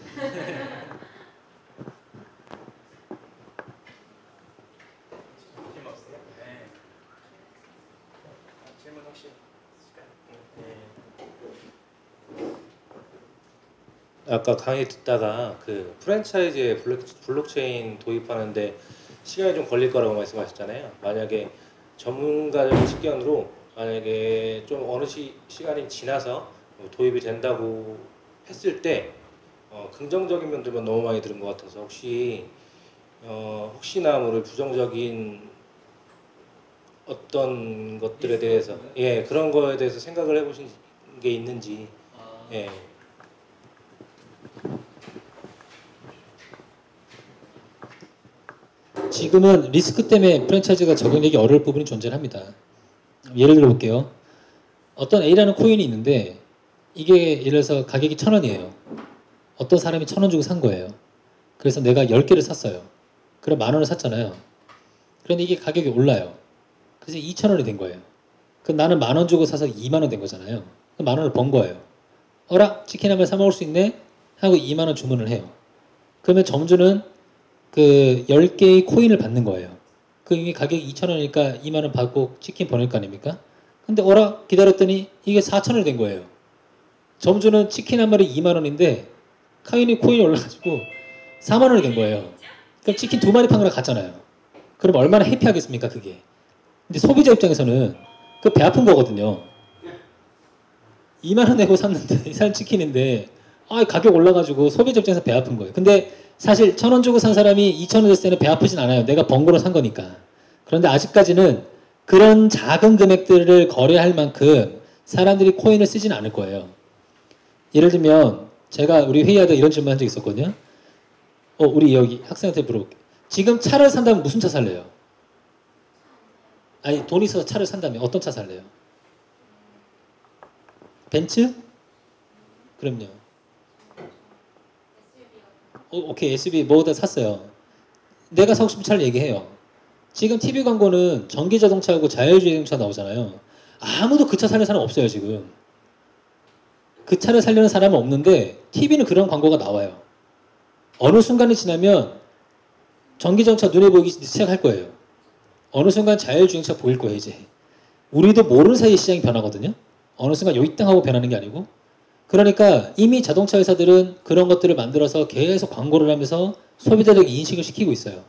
아까 강의 듣다가 그 프랜차이즈에 블록체인 도입하는데 시간이 좀 걸릴 거라고 말씀하셨잖아요. 만약에 전문가적인 식견으로 만약에 좀 어느 시간이 지나서 도입이 된다고 했을 때 긍정적인 면들만 너무 많이 들은 것 같아서 혹시나 모를 부정적인 어떤 것들에 대해서 그런 거에 대해서 생각을 해보신 게 있는지 지금은 리스크 때문에 프랜차이즈가 적용되기 어려울 부분이 존재합니다. 예를 들어 볼게요. 어떤 A라는 코인이 있는데 이게 예를 들어서 가격이 1,000원이에요. 어떤 사람이 1,000원 주고 산 거예요. 그래서 내가 10개를 샀어요. 그럼 10,000원을 샀잖아요. 그런데 이게 가격이 올라요. 그래서 2,000원이 된 거예요. 그럼 나는 10,000원 주고 사서 20,000원 된 거잖아요. 그럼 10,000원을 번 거예요. 치킨 한 번 사 먹을 수 있네? 하고 20,000원 주문을 해요. 그러면 점주는 그 10개의 코인을 받는 거예요. 그 이미 가격이 2,000원이니까 20,000원 받고 치킨 보낼 거 아닙니까? 근데 기다렸더니 이게 4,000원이 된 거예요. 점주는 치킨 한 마리 20,000원인데 코인이 올라가지고 40,000원이 된 거예요. 그럼 치킨 2마리 판 거랑 같잖아요. 그럼 얼마나 해피하겠습니까 그게. 근데 소비자 입장에서는 그 배 아픈 거거든요. 20,000원 내고 샀는데 산 치킨인데 가격 올라가지고 소비자 입장에서 배 아픈 거예요. 근데 사실 1,000원 주고 산 사람이 2,000원 줬을 때는 배 아프진 않아요. 내가 번 거로 산 거니까. 그런데 아직까지는 그런 작은 금액들을 거래할 만큼 사람들이 코인을 쓰지는 않을 거예요. 예를 들면 제가 우리 회의하다 이런 질문 한 적 있었거든요. 우리 여기 학생한테 물어볼게요. 지금 차를 산다면 무슨 차 살래요? 아니 돈 있어서 차를 산다면 어떤 차 살래요? 벤츠? 그럼요. 오케이, SUV 뭐다 샀어요. 내가 사고 싶은 차를 얘기해요. 지금 TV 광고는 전기 자동차하고 자율주행 자동차 나오잖아요. 아무도 그 차 사는 사람 없어요, 지금. 그 차를 사려는 사람은 없는데 TV는 그런 광고가 나와요. 어느 순간이 지나면 전기 자동차 눈에 보이기 시작할 거예요. 어느 순간 자율주행차 보일 거예요, 이제. 우리도 모르는 사이에 시장이 변하거든요. 어느 순간 여기 땅 하고 변하는 게 아니고. 그러니까 이미 자동차 회사들은 그런 것들을 만들어서 계속 광고를 하면서 소비자들에게 인식을 시키고 있어요.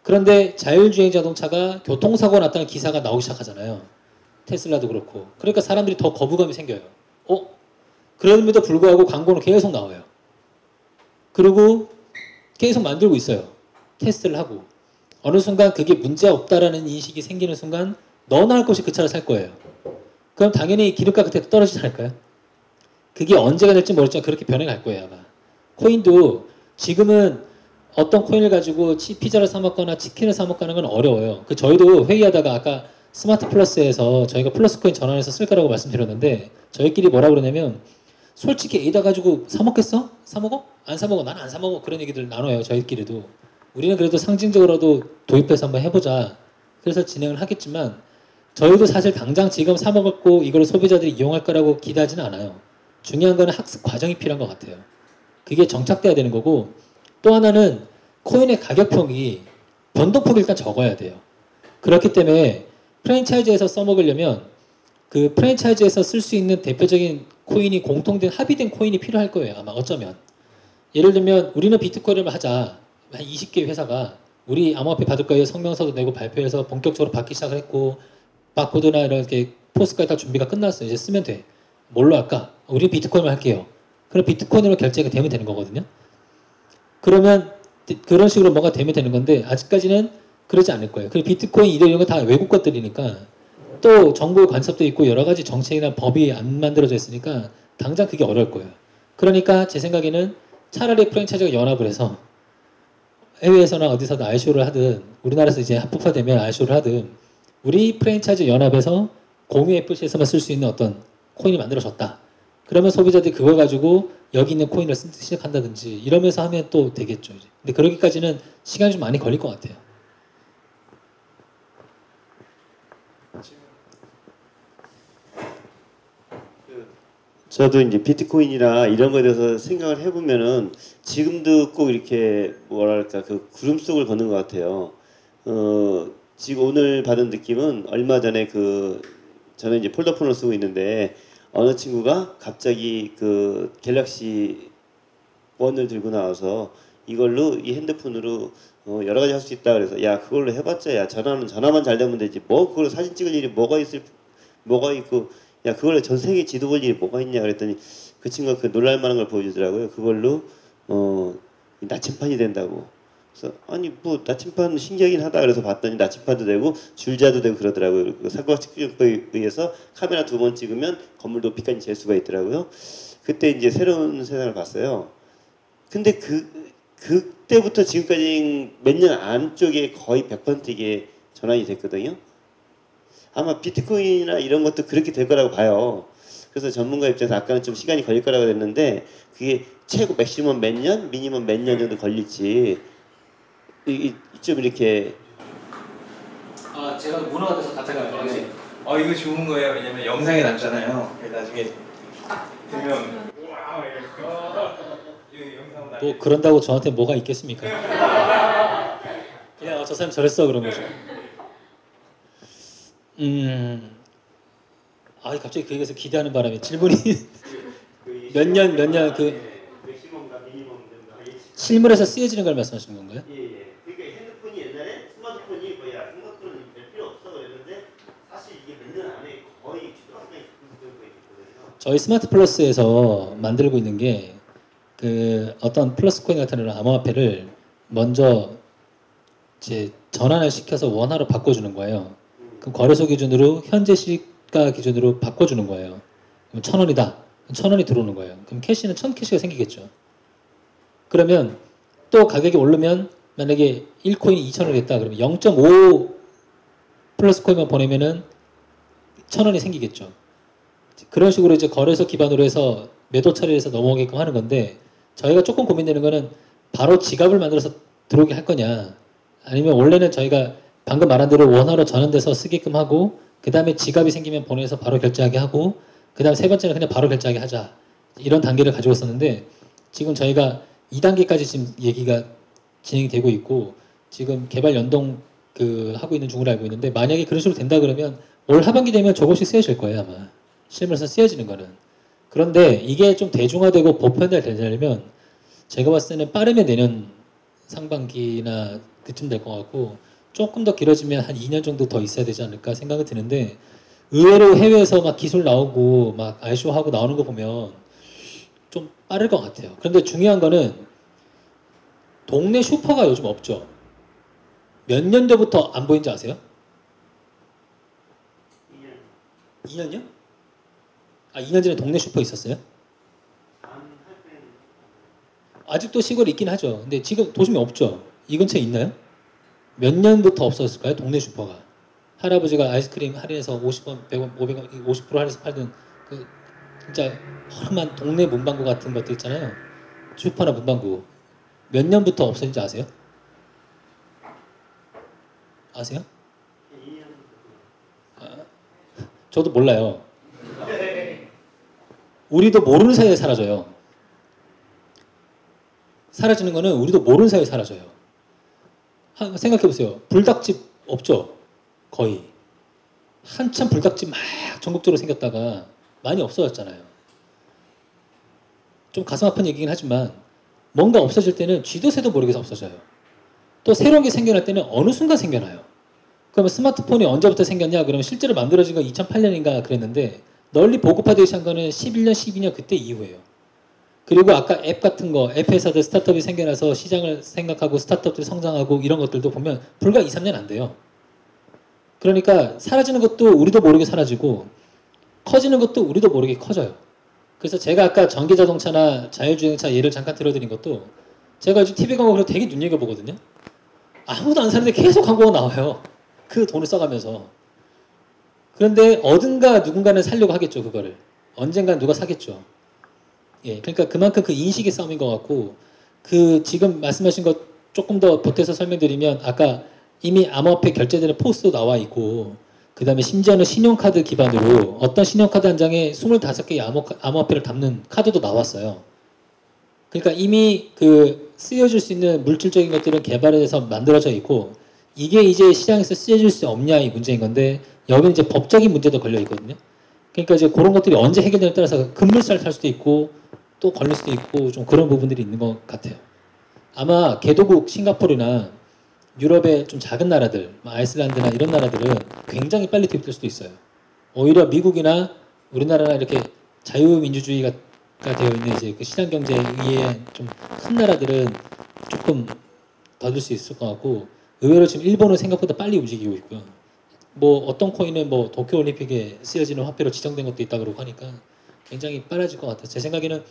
그런데 자율주행 자동차가 교통사고가 났다는 기사가 나오기 시작하잖아요. 테슬라도 그렇고. 그러니까 사람들이 더 거부감이 생겨요. 그럼에도 불구하고 광고는 계속 나와요. 그리고 계속 만들고 있어요. 테스트를 하고. 어느 순간 그게 문제 없다라는 인식이 생기는 순간 너나 할 것 없이 그 차를 살 거예요. 그럼 당연히 기름값 그때 떨어지지 않을까요? 그게 언제가 될지 모르겠지만 그렇게 변해갈 거예요, 아마. 코인도 지금은 어떤 코인을 가지고 피자를 사 먹거나 치킨을 사 먹거나 하는 건 어려워요. 저희도 회의하다가 아까 스마트 플러스에서 저희가 플러스 코인 전환해서 쓸 거라고 말씀드렸는데 저희끼리 뭐라 그러냐면 솔직히 A다 가지고 사 먹겠어? 사 먹어? 안 사 먹어? 난 안 사 먹어. 그런 얘기들 나눠요, 저희끼리도. 우리는 그래도 상징적으로라도 도입해서 한번 해보자. 그래서 진행을 하겠지만 저희도 사실 당장 지금 사 먹었고 이걸 소비자들이 이용할 거라고 기대하지는 않아요. 중요한 거는 학습 과정이 필요한 것 같아요. 그게 정착돼야 되는 거고 또 하나는 코인의 가격폭이 변동폭이 일단 적어야 돼요. 그렇기 때문에 프랜차이즈에서 써먹으려면 그 프랜차이즈에서 쓸 수 있는 대표적인 코인이 공통된 합의된 코인이 필요할 거예요. 아마 어쩌면. 예를 들면 우리는 비트코인을 하자. 한 20개 회사가 우리 암호화폐 받을 거예요. 성명서도 내고 발표해서 본격적으로 받기 시작을 했고 바코드나 이렇게 포스까지 다 준비가 끝났어요. 이제 쓰면 돼. 뭘로 할까? 우리 비트코인을 할게요. 그럼 비트코인으로 결제가 되면 되는 거거든요. 그러면 그런 식으로 뭐가 되면 되는 건데 아직까지는 그러지 않을 거예요. 그리고 비트코인 이런 거 다 외국 것들이니까 또 정부 간섭도 있고 여러 가지 정책이나 법이 안 만들어져 있으니까 당장 그게 어려울 거예요. 그러니까 제 생각에는 차라리 프랜차이즈가 연합을 해서 해외에서나 어디서든 ICO를 하든 우리나라에서 이제 합법화되면 ICO를 하든 우리 프랜차이즈 연합에서 공유 FC에서만 쓸 수 있는 어떤 코인이 만들어졌다. 그러면 소비자들이 그걸 가지고 여기 있는 코인을 쓰기 시작한다든지 이러면서 하면 또 되겠죠. 이제. 근데 그러기까지는 시간이 좀 많이 걸릴 것 같아요. 저도 이제 비트코인이나 이런 거에 대해서 생각을 해보면은 지금도 꼭 이렇게 뭐랄까 그 구름 속을 걷는 것 같아요. 지금 오늘 받은 느낌은 얼마 전에 저는 이제 폴더폰을 쓰고 있는데 어느 친구가 갑자기 그 갤럭시 1을 들고 나와서 이걸로 이 핸드폰으로 여러 가지 할 수 있다 그래서 야 그걸로 해봤자 야 전화만 잘 되면 되지 뭐 그걸로 사진 찍을 일이 뭐가 있고 야 그걸로 전 세계 지도 볼 일이 뭐가 있냐 그랬더니 그 친구가 그 놀랄만한 걸 보여주더라고요. 그걸로 나침판이 된다고. 그래서 아니 뭐 나침판 신기하긴 하다 그래서 봤더니 나침판도 되고 줄자도 되고 그러더라고요. 그 사고가 측정법에 의해서 카메라 2번 찍으면 건물 높이까지 잴 수가 있더라고요. 그때 이제 새로운 세상을 봤어요. 근데 그때부터 지금까지 몇 년 안쪽에 거의 100% 이게 전환이 됐거든요. 아마 비트코인이나 이런 것도 그렇게 될 거라고 봐요. 그래서 전문가 입장에서 아까는 좀 시간이 걸릴 거라고 했는데 그게 최고 맥시멈 몇 년, 미니멈 몇 년 정도 걸릴지 좀 이렇게 제가 문화가 돼서 같아가요. 이거 좋은 거예요. 왜냐면 영상에 남잖아요. 나중에 되면 뭐 그런다고 저한테 뭐가 있겠습니까? 그냥 저 사람 저랬어 그런 거죠. 갑자기 그 얘기에서 기대하는 바람에 질문이 몇 년 실물에서 쓰여지는 걸 말씀하시는 건가요? 예. 그러니까 핸드폰이 옛날에 스마트폰이 뭐야 스마트폰은 별 필요 없어 그랬는데 사실 이게 몇 년 안에 거의 초등학생이 있거든요. 저희 스마트 플러스에서 만들고 있는 게 어떤 플러스 코인 같은 암호화폐를 먼저 이제 전환을 시켜서 원화로 바꿔주는 거예요. 그럼 거래소 기준으로 현재 시가 기준으로 바꿔주는 거예요. 그럼 1,000원이다. 1,000원이 들어오는 거예요. 그럼 캐시는 1,000캐시가 생기겠죠. 그러면 또 가격이 오르면 만약에 1코인이 2,000원이 됐다. 그러면 0.5 플러스 코인만 보내면은 1,000원이 생기겠죠. 그런 식으로 이제 거래소 기반으로 해서 매도 처리를 해서 넘어오게끔 하는 건데 저희가 조금 고민되는 거는 바로 지갑을 만들어서 들어오게 할 거냐 아니면 원래는 저희가 방금 말한 대로 원화로 전환돼서 쓰게끔 하고 그 다음에 지갑이 생기면 보내서 바로 결제하게 하고 그 다음 세 번째는 그냥 바로 결제하게 하자 이런 단계를 가지고 있었는데 지금 저희가 2단계까지 지금 얘기가 진행이 되고 있고 지금 개발 연동 하고 있는 중으로 알고 있는데 만약에 그런 식으로 된다 그러면 올 하반기 되면 조금씩 쓰여질 거예요 아마 실무에서 쓰여지는 거는 그런데 이게 좀 대중화되고 보편화되려면 제가 봤을 때는 빠르면 내년 상반기나 그쯤 될 것 같고 조금 더 길어지면 한 2년 정도 더 있어야 되지 않을까 생각이 드는데 의외로 해외에서 막 기술 나오고 막 ICO 하고 나오는 거 보면 좀 빠를 것 같아요. 그런데 중요한 거는 동네 슈퍼가 요즘 없죠. 몇 년 전부터 안 보인지 아세요? 2년이요? 아 2년 전에 동네 슈퍼 있었어요? 아직도 시골에 있긴 하죠. 근데 지금 도심에 없죠. 이 근처에 있나요? 몇 년부터 없었을까요? 동네 슈퍼가. 할아버지가 아이스크림 할인해서 50원, 100원, 500원, 50% 할인해서 팔던 그 진짜 허름한 동네 문방구 같은 것들 있잖아요. 슈퍼나 문방구. 몇 년부터 없어진지 아세요? 아세요? 저도 몰라요. 우리도 모르는 사이에 사라져요. 사라지는 거는 우리도 모르는 사이에 사라져요. 생각해보세요. 불닭집 없죠? 거의. 한참 불닭집 막 전국적으로 생겼다가 많이 없어졌잖아요. 좀 가슴 아픈 얘기긴 하지만 뭔가 없어질 때는 쥐도 새도 모르게 없어져요. 또 새로운 게 생겨날 때는 어느 순간 생겨나요. 그러면 스마트폰이 언제부터 생겼냐? 그러면 실제로 만들어진 건 2008년인가 그랬는데 널리 보급화되기 시작한 거는 11년, 12년 그때 이후예요. 그리고 아까 앱 같은 거, 앱 회사들 스타트업이 생겨나서 시장을 생각하고 스타트업들이 성장하고 이런 것들도 보면 불과 2, 3년 안 돼요. 그러니까 사라지는 것도 우리도 모르게 사라지고 커지는 것도 우리도 모르게 커져요. 그래서 제가 아까 전기자동차나 자율주행차 예를 잠깐 들어드린 것도 제가 요즘 TV 광고를 되게 눈여겨보거든요. 아무도 안 사는데 계속 광고가 나와요. 그 돈을 써가면서. 그런데 어딘가 누군가는 살려고 하겠죠. 그거를. 언젠간 누가 사겠죠. 예, 그러니까 그만큼 그 인식의 싸움인 것 같고 그 지금 말씀하신 것 조금 더 보태서 설명드리면 아까 이미 암호화폐 결제되는 포스도 나와 있고 그 다음에 심지어는 신용카드 기반으로 어떤 신용카드 한 장에 25개의 암호화폐를 담는 카드도 나왔어요. 그러니까 이미 그 쓰여질 수 있는 물질적인 것들은 개발해서 만들어져 있고 이게 이제 시장에서 쓰여질 수 없냐의 문제인 건데 여기는 이제 법적인 문제도 걸려 있거든요. 그러니까 이제 그런 것들이 언제 해결되냐에 따라서 급물살 탈 수도 있고 또 걸릴 수도 있고 좀 그런 부분들이 있는 것 같아요. 아마 개도국 싱가포르나 유럽의 좀 작은 나라들, 아이슬란드나 이런 나라들은 굉장히 빨리 투입될 수도 있어요. 오히려 미국이나 우리나라나 이렇게 자유민주주의가 되어 있는 이제 그 시장 경제에 의해 좀 큰 나라들은 조금 더딜 수 있을 것 같고 의외로 지금 일본은 생각보다 빨리 움직이고 있고요. 뭐 어떤 코인은 뭐 도쿄올림픽에 쓰여지는 화폐로 지정된 것도 있다 그러고 하니까 굉장히 빨라질 것 같아요. 제 생각에는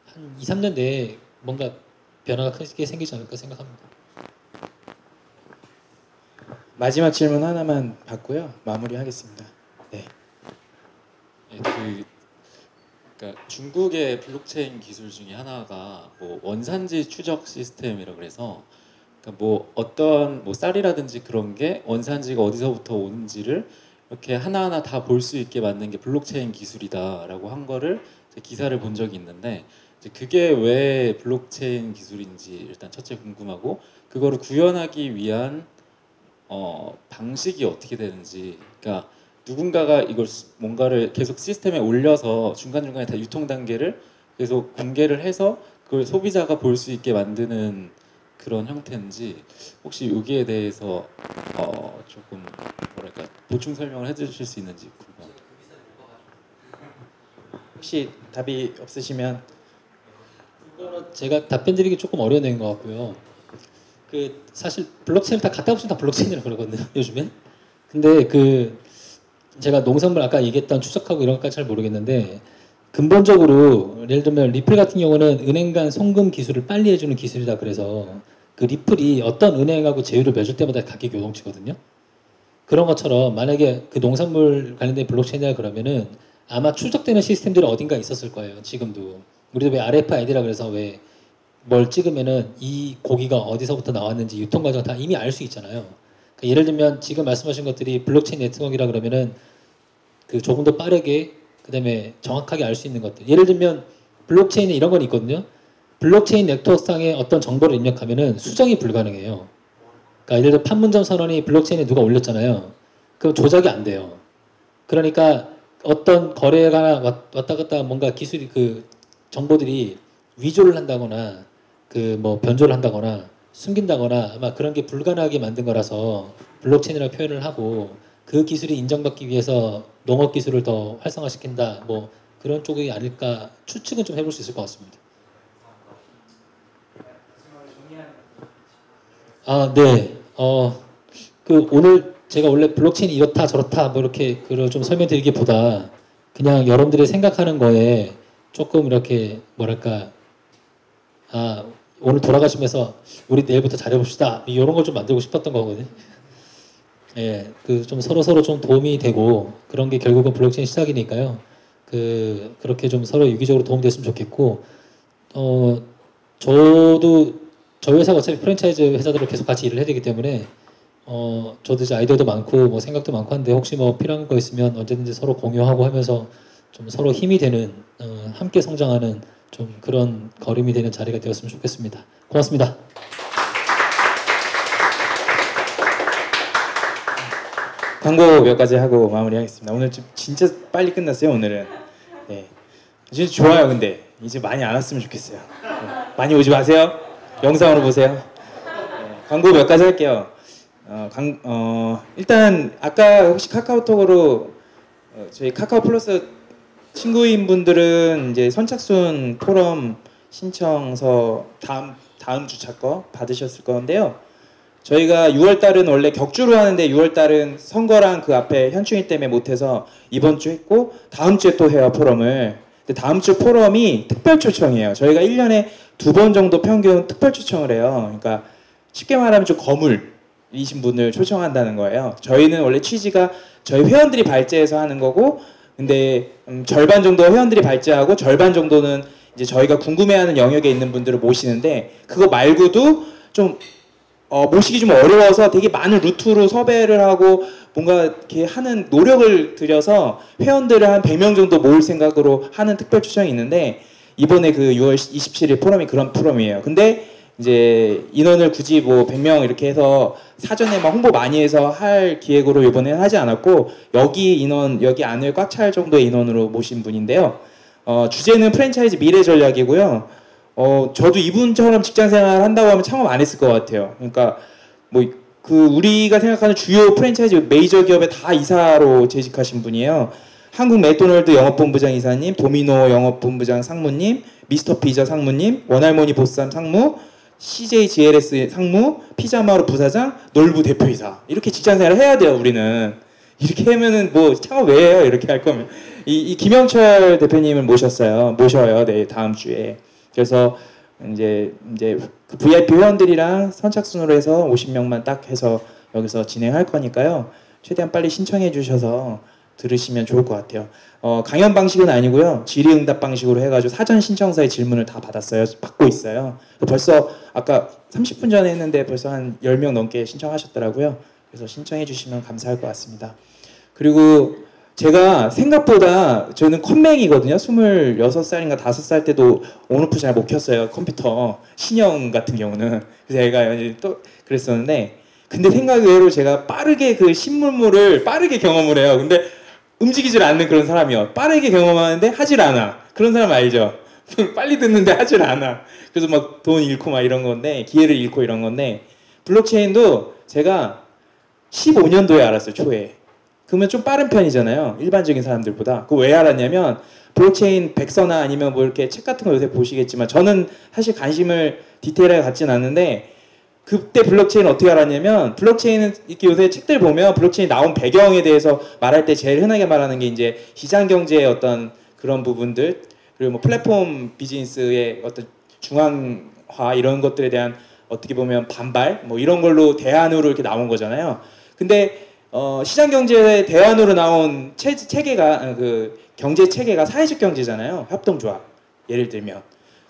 한 2, 3년 내에 뭔가 변화가 크게 생기지 않을까 생각합니다. 마지막 질문 하나만 받고요. 마무리하겠습니다. 네. 네, 그러니까 중국의 블록체인 기술 중에 하나가 뭐 원산지 추적 시스템이라고 그래서 그러니까 뭐 어떤 뭐 쌀이라든지 그런 게 원산지가 어디서부터 오는지를 이렇게 하나하나 다 볼 수 있게 만든 게 블록체인 기술이다라고 한 거를 기사를 본 적이 있는데 이제 그게 왜 블록체인 기술인지 일단 첫째 궁금하고 그거를 구현하기 위한 방식이 어떻게 되는지 그러니까 누군가가 이걸 뭔가를 계속 시스템에 올려서 중간중간에 다 유통 단계를 계속 공개를 해서 그걸 소비자가 볼 수 있게 만드는 그런 형태인지 혹시 여기에 대해서 조금 뭐랄까 보충 설명을 해주실 수 있는지 궁금합니다. 혹시 답이 없으시면 제가 답변 드리기 조금 어려운 내용인 것 같고요. 그 사실 블록체인 다 갖다 붙이면 다 블록체인이라고 그러거든요. 요즘엔. 근데 그 제가 농산물 아까 얘기했던 추적하고 이런 것까지 잘 모르겠는데 근본적으로 예를 들면 리플 같은 경우는 은행 간 송금 기술을 빨리 해주는 기술이다 그래서 그 리플이 어떤 은행하고 제휴를 맺을 때마다 가격이 요동치거든요. 그런 것처럼 만약에 그 농산물 관련된 블록체인이라 그러면은 아마 추적되는 시스템들이 어딘가 있었을 거예요. 지금도 우리도 왜 RFID라 그래서 왜 뭘 찍으면은 이 고기가 어디서부터 나왔는지 유통 과정 다 이미 알 수 있잖아요. 그러니까 예를 들면 지금 말씀하신 것들이 블록체인 네트워크라 그러면은 그 조금 더 빠르게 그다음에 정확하게 알 수 있는 것들. 예를 들면 블록체인에 이런 건 있거든요. 블록체인 네트워크상에 어떤 정보를 입력하면은 수정이 불가능해요. 그러니까 예를 들어 판문점 선언이 블록체인에 누가 올렸잖아요. 그럼 조작이 안 돼요. 그러니까 어떤 거래가 왔다 갔다 뭔가 기술이 그 정보들이 위조를 한다거나 그 뭐 변조를 한다거나 숨긴다거나 아마 그런 게 불가능하게 만든 거라서 블록체인이라고 표현을 하고 그 기술이 인정받기 위해서 농업 기술을 더 활성화시킨다 뭐 그런 쪽이 아닐까 추측은 좀 해볼 수 있을 것 같습니다. 아, 네. 그 오늘 제가 원래 블록체인이 이렇다 저렇다 뭐 이렇게 그걸 좀 설명드리기보다 그냥 여러분들이 생각하는 거에 조금 이렇게 뭐랄까 오늘 돌아가시면서 우리 내일부터 잘해봅시다 이런 걸 좀 만들고 싶었던 거거든요. 예, 그 좀 서로 좀 도움이 되고 그런 게 결국은 블록체인 시작이니까요. 그렇게 좀 서로 유기적으로 도움됐으면 좋겠고 저도 저희 회사가 어차피 프랜차이즈 회사들을 계속 같이 일을 해야 되기 때문에 저도 이제 아이디어도 많고 뭐 생각도 많고 한데 혹시 뭐 필요한 거 있으면 언제든지 서로 공유하고 하면서 좀 서로 힘이 되는 함께 성장하는 좀 그런 걸음이 되는 자리가 되었으면 좋겠습니다. 고맙습니다. 광고 몇 가지 하고 마무리하겠습니다. 오늘 좀 진짜 빨리 끝났어요. 오늘은. 네. 진짜 좋아요. 근데 이제 많이 안 왔으면 좋겠어요. 네. 많이 오지 마세요. 영상으로 보세요. 네. 광고 몇 가지 할게요. 일단 아까 혹시 카카오톡으로 저희 카카오 플러스 친구인 분들은 이제 선착순 포럼 신청서 다음 주차 거 받으셨을 건데요. 저희가 6월달은 원래 격주로 하는데 6월달은 선거랑 그 앞에 현충일 때문에 못해서 이번 주 했고 다음 주에 또 해요 포럼을. 근데 다음 주 포럼이 특별 초청이에요. 저희가 1년에 2번 정도 평균 특별 초청을 해요. 그러니까 쉽게 말하면 좀 거물이신 분을 초청한다는 거예요. 저희는 원래 취지가 저희 회원들이 발제해서 하는 거고 근데 절반 정도 회원들이 발제하고 절반 정도는 이제 저희가 궁금해하는 영역에 있는 분들을 모시는데 그거 말고도 좀 모시기 좀 어려워서 되게 많은 루트로 섭외를 하고 뭔가 이렇게 하는 노력을 들여서 회원들을 한 100명 정도 모을 생각으로 하는 특별 초청이 있는데 이번에 그 6월 27일 포럼이 그런 포럼이에요. 근데 이제 인원을 굳이 뭐 100명 이렇게 해서 사전에 막 홍보 많이 해서 할 기획으로 이번에 하지 않았고 여기 안을 꽉 찰 정도의 인원으로 모신 분인데요. 주제는 프랜차이즈 미래 전략이고요. 저도 이분처럼 직장 생활 한다고 하면 창업 안 했을 것 같아요. 그러니까 뭐 우리가 생각하는 주요 프랜차이즈 메이저 기업에 다 이사로 재직하신 분이에요. 한국 맥도날드 영업본부장 이사님, 도미노 영업본부장 상무님, 미스터 피자 상무님, 원할머니 보쌈 상무, CJ GLS 상무, 피자마루 부사장, 놀부 대표이사. 이렇게 직장 생활을 해야 돼요, 우리는. 이렇게 하면은 뭐 창업 왜 해요? 이렇게 할 거면. 이 김영철 대표님을 모셔요. 네, 다음 주에. 그래서 이제 그 VIP 회원들이랑 선착순으로 해서 50명만 딱 해서 여기서 진행할 거니까요. 최대한 빨리 신청해 주셔서 들으시면 좋을 것 같아요. 강연 방식은 아니고요. 질의응답 방식으로 해가지고 사전 신청서의 질문을 다 받고 있어요. 벌써 아까 30분 전에 했는데 벌써 한 10명 넘게 신청하셨더라고요. 그래서 신청해 주시면 감사할 것 같습니다. 그리고 제가 생각보다 저는 컴맹이거든요. 26살인가 5살 때도 온오프 잘 못 켰어요. 컴퓨터 신형 같은 경우는. 그래서 제가 또 그랬었는데 근데 생각 외로 제가 빠르게 그 신문물을 빠르게 경험을 해요. 근데 움직이질 않는 그런 사람이요. 빠르게 경험하는데 하질 않아. 그런 사람 알죠? 빨리 듣는데 하질 않아. 그래서 막 돈 잃고 막 이런 건데 기회를 잃고 이런 건데 블록체인도 제가 15년도에 알았어요. 초에. 그러면 좀 빠른 편이잖아요. 일반적인 사람들보다. 그거 왜 알았냐면 블록체인 백서나 아니면 뭐 이렇게 책 같은 거 요새 보시겠지만 저는 사실 관심을 디테일하게 갖진 않는데 그때 블록체인 어떻게 알았냐면 블록체인은 이렇게 요새 책들 보면 블록체인 나온 배경에 대해서 말할 때 제일 흔하게 말하는 게 이제 시장 경제의 어떤 그런 부분들 그리고 뭐 플랫폼 비즈니스의 어떤 중앙화 이런 것들에 대한 어떻게 보면 반발 뭐 이런 걸로 대안으로 이렇게 나온 거잖아요. 근데 시장 경제 대안으로 나온 체계가 그 경제 체계가 사회적 경제잖아요. 협동조합 예를 들면.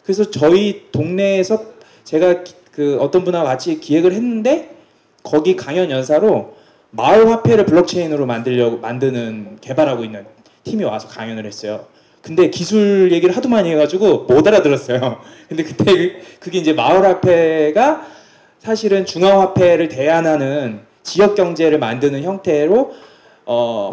그래서 저희 동네에서 제가 그 어떤 분하고 같이 기획을 했는데 거기 강연 연사로 마을 화폐를 블록체인으로 만드는 개발하고 있는 팀이 와서 강연을 했어요. 근데 기술 얘기를 하도 많이 해가지고 못 알아들었어요. 근데 그때 그게 이제 마을 화폐가 사실은 중앙 화폐를 대안하는 지역 경제를 만드는 형태로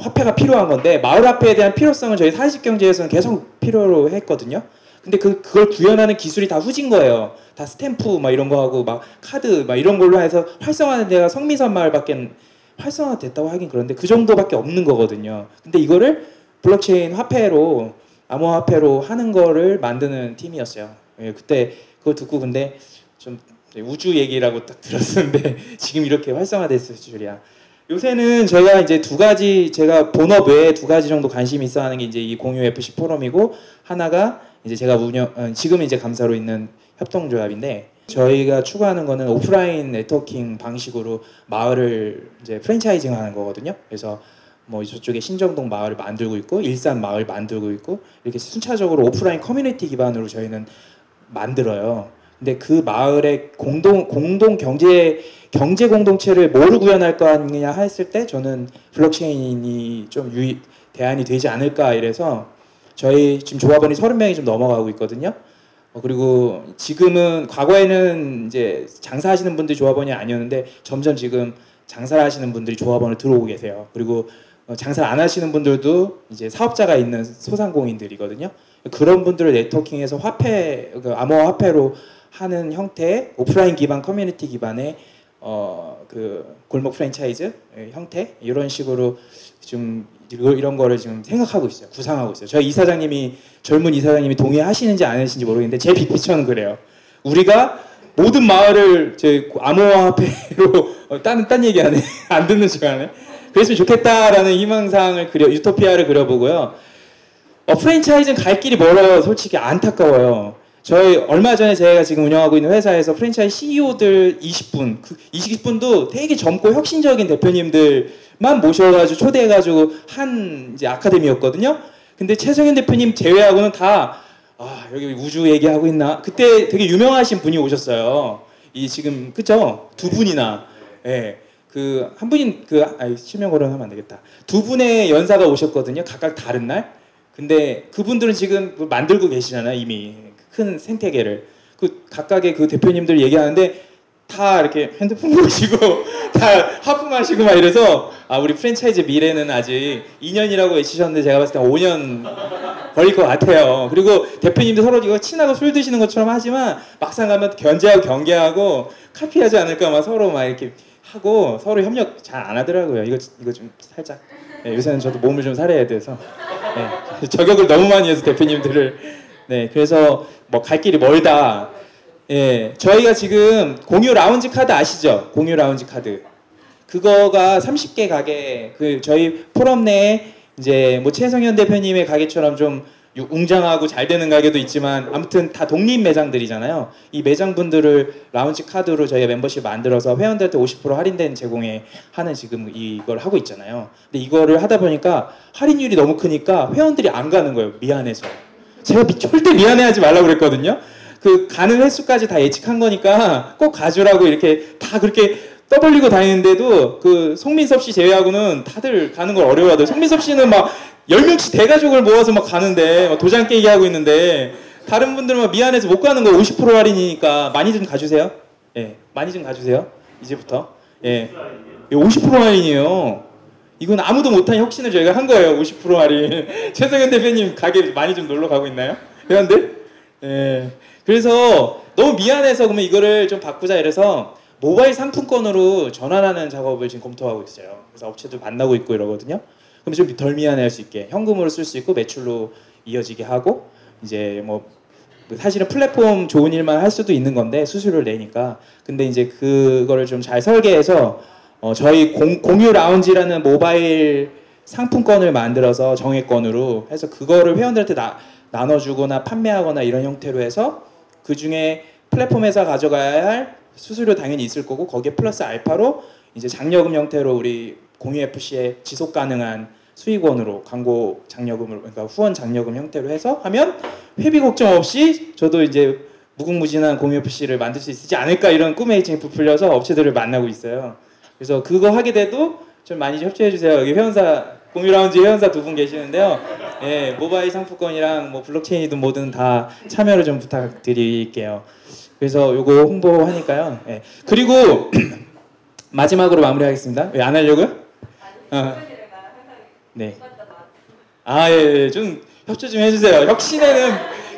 화폐가 필요한 건데 마을 화폐에 대한 필요성을 저희 사회적 경제에서는 계속 필요로 했거든요. 근데 그걸 구현하는 기술이 다 후진 거예요. 다 스탬프 막 이런 거 하고 막 카드 막 이런 걸로 해서 활성화하는 데가 성미산 마을밖에 활성화 됐다고 하긴 그런데 그 정도밖에 없는 거거든요. 근데 이거를 블록체인 화폐로 암호화폐로 하는 거를 만드는 팀이었어요. 예, 그때 그거 듣고 근데 좀 우주 얘기라고 딱 들었었는데 지금 이렇게 활성화됐을 줄이야. 요새는 저희가 이제 두 가지 제가 본업 외에 두 가지 정도 관심이 있어 하는 게 이제 이 공유 FC 포럼이고 하나가 이제 제가 지금 이제 감사로 있는 협동조합인데 저희가 추구하는 거는 오프라인 네트워킹 방식으로 마을을 이제 프랜차이징 하는 거거든요. 그래서 뭐 저쪽에 신정동 마을을 만들고 있고 일산 마을 만들고 있고 이렇게 순차적으로 오프라인 커뮤니티 기반으로 저희는 만들어요. 근데 그 마을의 공동 경제 공동체를 뭐로 구현할 거냐 했을 때 저는 블록체인이 좀 대안이 되지 않을까 이래서 저희 지금 조합원이 30명이 좀 넘어가고 있거든요. 그리고 지금은 과거에는 이제 장사하시는 분들이 조합원이 아니었는데 점점 지금 장사를 하시는 분들이 조합원을 들어오고 계세요. 그리고 장사를 안 하시는 분들도 이제 사업자가 있는 소상공인들이거든요. 그런 분들을 네트워킹해서 암호화폐로 하는 형태의 오프라인 기반 커뮤니티 기반의 그 골목 프랜차이즈 형태 이런 식으로 좀 이런 거를 지금 생각하고 있어요. 구상하고 있어요. 저희 젊은 이사장님이 동의하시는지 안 하시는지 모르겠는데 제 빅피처는 그래요. 우리가 모든 마을을 암호화폐로 딴 얘기 안 해. 안 듣는 시간에 그랬으면 좋겠다라는 희망사항을 유토피아를 그려보고요. 프랜차이즈는 갈 길이 멀어요. 솔직히 안타까워요. 저희 얼마 전에 제가 지금 운영하고 있는 회사에서 프랜차이즈 CEO들 20분, 그 20분도 되게 젊고 혁신적인 대표님들만 모셔가지고 초대해가지고 한 이제 아카데미였거든요. 근데 최성현 대표님 제외하고는 다 여기 우주 얘기하고 있나? 그때 되게 유명하신 분이 오셨어요. 지금 그죠? 두 분이나 예. 그 한 분이 실명 거론하면 안 되겠다. 두 분의 연사가 오셨거든요. 각각 다른 날. 근데 그분들은 지금 만들고 계시잖아요. 이미 큰 생태계를. 그 각각의 그 대표님들 얘기하는데 다 이렇게 핸드폰 보시고 다 하품하시고 막 이래서 우리 프랜차이즈 미래는 아직 2년이라고 외치셨는데 제가 봤을 때 5년 걸릴 것 같아요. 그리고 대표님들 서로 이거 친하고 술 드시는 것처럼 하지만 막상 가면 견제하고 경계하고 카피하지 않을까 막 서로 막 이렇게 하고 서로 협력 잘 안 하더라고요. 이거 좀 살짝 요새는 저도 몸을 좀 살려야 돼서 저격을 너무 많이 해서 대표님들을 그래서 뭐 갈 길이 멀다. 저희가 지금 공유 라운지 카드 아시죠? 공유 라운지 카드 그거가 30개 가게 저희 포럼 내에 이제 뭐 최성현 대표님의 가게처럼 좀 웅장하고 잘 되는 가게도 있지만 아무튼 다 독립 매장들이잖아요. 이 매장분들을 라운지 카드로 저희가 멤버십 만들어서 회원들한테 50% 할인된 제공에 하는 지금 이걸 하고 있잖아요. 근데 이거를 하다 보니까 할인율이 너무 크니까 회원들이 안 가는 거예요. 미안해서. 제가 절대 미안해하지 말라고 그랬거든요. 그 가는 횟수까지 다 예측한 거니까 꼭 가주라고 이렇게 다 그렇게 떠벌리고 다니는데도 그 송민섭 씨 제외하고는 다들 가는 걸 어려워하더라고요. 송민섭 씨는 막 10명씩 대가족을 모아서 막 가는데 막 도장 깨기 하고 있는데 다른 분들은 막 미안해서 못 가는 거 50% 할인이니까 많이 좀 가주세요. 많이 좀 가주세요. 이제부터. 50% 할인이에요. 이건 아무도 못한 혁신을 저희가 한 거예요. 50% 할인. 최성현 대표님 가게 많이 좀 놀러 가고 있나요? 회원들? 그래서 너무 미안해서 그러면 이거를 좀 바꾸자 이래서 모바일 상품권으로 전환하는 작업을 지금 검토하고 있어요. 그래서 업체들 만나고 있고 이러거든요. 그럼 좀 덜 미안해할 수 있게 현금으로 쓸 수 있고 매출로 이어지게 하고 이제 뭐 사실은 플랫폼 좋은 일만 할 수도 있는 건데 수수료를 내니까 근데 이제 그거를 좀 잘 설계해서 저희 공유 라운지라는 모바일 상품권을 만들어서 정액권으로 해서 그거를 회원들한테 나눠주거나 판매하거나 이런 형태로 해서 그 중에 플랫폼에서 가져가야 할 수수료 당연히 있을 거고 거기에 플러스 알파로 이제 장려금 형태로 우리 공유 FC의 지속 가능한 수익원으로 광고 장려금을 그러니까 후원 장려금 형태로 해서 하면 회비 걱정 없이 저도 이제 무궁무진한 공유 FC를 만들 수 있지 않을까 이런 꿈에 지금 부풀려서 업체들을 만나고 있어요. 그래서 그거 하게 돼도 좀 많이 협조해 주세요. 여기 회원사 공유 라운지 회원사 2분 계시는데요. 예, 모바일 상품권이랑 뭐 블록체인이든 뭐든 다 참여를 좀 부탁드릴게요. 그래서 요거 홍보하니까요. 예. 그리고 마지막으로 마무리하겠습니다. 왜 안 하려고요? 네. 아, 예, 좀 협조 좀 해주세요.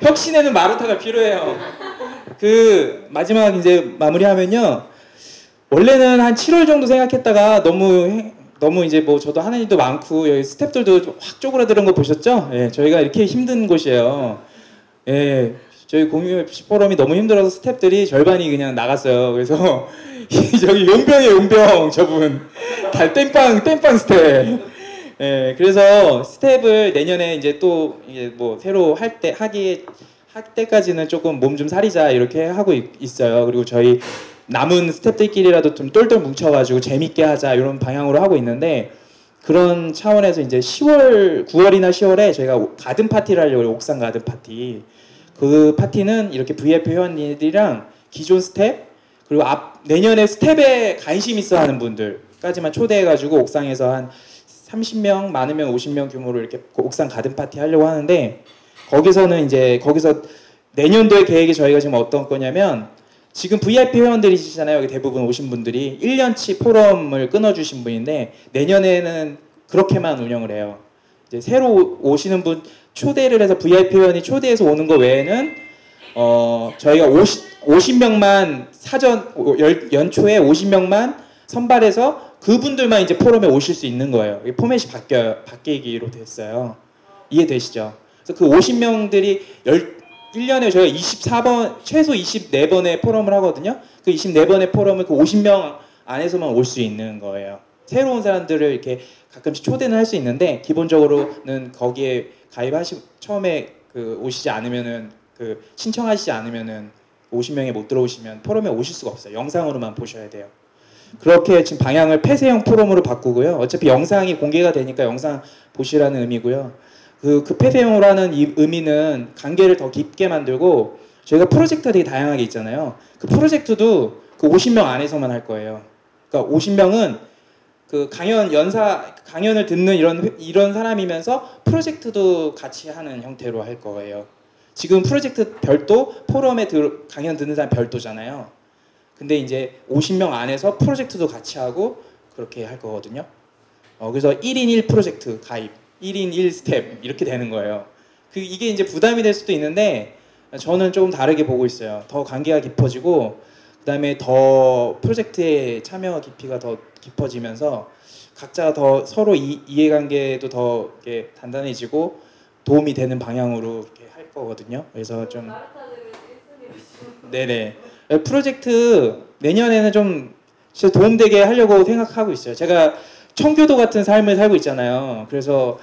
혁신에는 마루타가 필요해요. 그 마지막 이제 마무리하면요. 원래는 한 7월 정도 생각했다가 너무 이제 뭐 저도 하는 일도 많고 여기 스태프들도 확 쪼그라드는 거 보셨죠? 예, 저희가 이렇게 힘든 곳이에요. 예, 저희 공유 포럼이 너무 힘들어서 스태프들이 절반이 그냥 나갔어요. 그래서 저기 용병이에요, 용병 저분. 다 땜빵 스텝. 예, 그래서 스텝을 내년에 이제 또 이게 뭐 새로 할 때까지는 조금 몸 좀 사리자 이렇게 하고 있어요. 그리고 저희 남은 스태프들끼리라도 좀 똘똘 뭉쳐가지고 재밌게 하자 이런 방향으로 하고 있는데 그런 차원에서 이제 9월이나 10월에 저희가 가든 파티를 하려고 해요. 옥상 가든 파티. 그 파티는 이렇게 VIP 회원님들이랑 기존 스텝 그리고 내년에 스텝에 관심 있어 하는 분들까지만 초대해가지고 옥상에서 한 30명, 많으면 50명 규모로 이렇게 옥상 가든 파티 하려고 하는데 거기서 내년도의 계획이 저희가 지금 어떤 거냐면 지금 VIP 회원들이시잖아요. 여기 대부분 오신 분들이 1년치 포럼을 끊어주신 분인데 내년에는 그렇게만 운영을 해요. 이제 새로 오시는 분 초대를 해서 VIP 회원이 초대해서 오는 거 외에는 저희가 50명만 연초에 50명만 선발해서 그분들만 이제 포럼에 오실 수 있는 거예요. 포맷이 바뀌기로 됐어요. 이해되시죠? 그래서 그 50명들이 1년에 저희가 최소 24번의 포럼을 하거든요. 그 24번의 포럼을 그 50명 안에서만 올 수 있는 거예요. 새로운 사람들을 이렇게 가끔씩 초대는 할 수 있는데 기본적으로는 거기에 처음에 오시지 않으면은 신청하시지 않으면은 50명에 못 들어오시면 포럼에 오실 수가 없어요. 영상으로만 보셔야 돼요. 그렇게 지금 방향을 폐쇄형 포럼으로 바꾸고요. 어차피 영상이 공개가 되니까 영상 보시라는 의미고요. 그 폐쇄형으로 하는 이 의미는 관계를 더 깊게 만들고 저희가 프로젝트가 되게 다양하게 있잖아요. 그 프로젝트도 그 50명 안에서만 할 거예요. 그러니까 50명은 그 강연을 듣는 이런 사람이면서 프로젝트도 같이 하는 형태로 할 거예요. 지금 프로젝트 별도, 포럼에 강연 듣는 사람 별도잖아요. 근데 이제 50명 안에서 프로젝트도 같이 하고 그렇게 할 거거든요. 그래서 1인 1 프로젝트 가입, 1인 1 스텝 이렇게 되는 거예요. 이게 이제 부담이 될 수도 있는데 저는 조금 다르게 보고 있어요. 더 관계가 깊어지고 그다음에 더 프로젝트의 참여 깊이가 더 깊어지면서 각자가 더 서로 이해관계도 더 이렇게 단단해지고 도움이 되는 방향으로 이렇게 할 거거든요. 그래서 좀 네네. 프로젝트 내년에는 좀 진짜 도움되게 하려고 생각하고 있어요. 제가 청교도 같은 삶을 살고 있잖아요. 그래서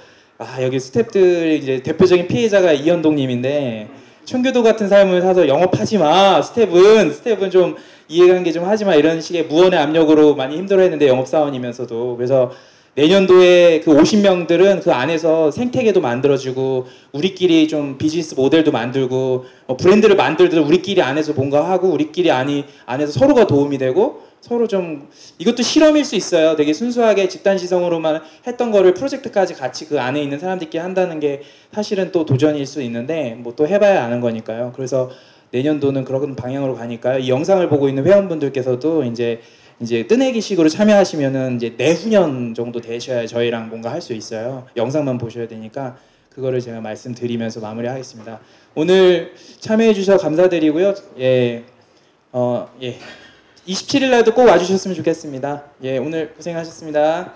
여기 스태프들 이제 대표적인 피해자가 이현동님인데 청교도 같은 삶을 사서 영업하지 마. 스텝은 좀 이해관계 좀 하지 마. 이런 식의 무언의 압력으로 많이 힘들어했는데 영업사원이면서도 그래서 내년도에 그 50명들은 그 안에서 생태계도 만들어주고 우리끼리 좀 비즈니스 모델도 만들고 브랜드를 만들더라도 우리끼리 안에서 뭔가 하고 우리끼리 안에서 서로가 도움이 되고 서로 좀 이것도 실험일 수 있어요. 되게 순수하게 집단 지성으로만 했던 거를 프로젝트까지 같이 그 안에 있는 사람들끼리 한다는 게 사실은 또 도전일 수 있는데 뭐 또 해봐야 아는 거니까요. 그래서 내년도는 그런 방향으로 가니까요. 이 영상을 보고 있는 회원분들께서도 이제 뜨내기식으로 참여하시면은 이제 내후년 정도 되셔야 저희랑 뭔가 할 수 있어요. 영상만 보셔야 되니까 그거를 제가 말씀드리면서 마무리하겠습니다. 오늘 참여해 주셔서 감사드리고요. 27일 날도 꼭 와주셨으면 좋겠습니다. 오늘 고생하셨습니다.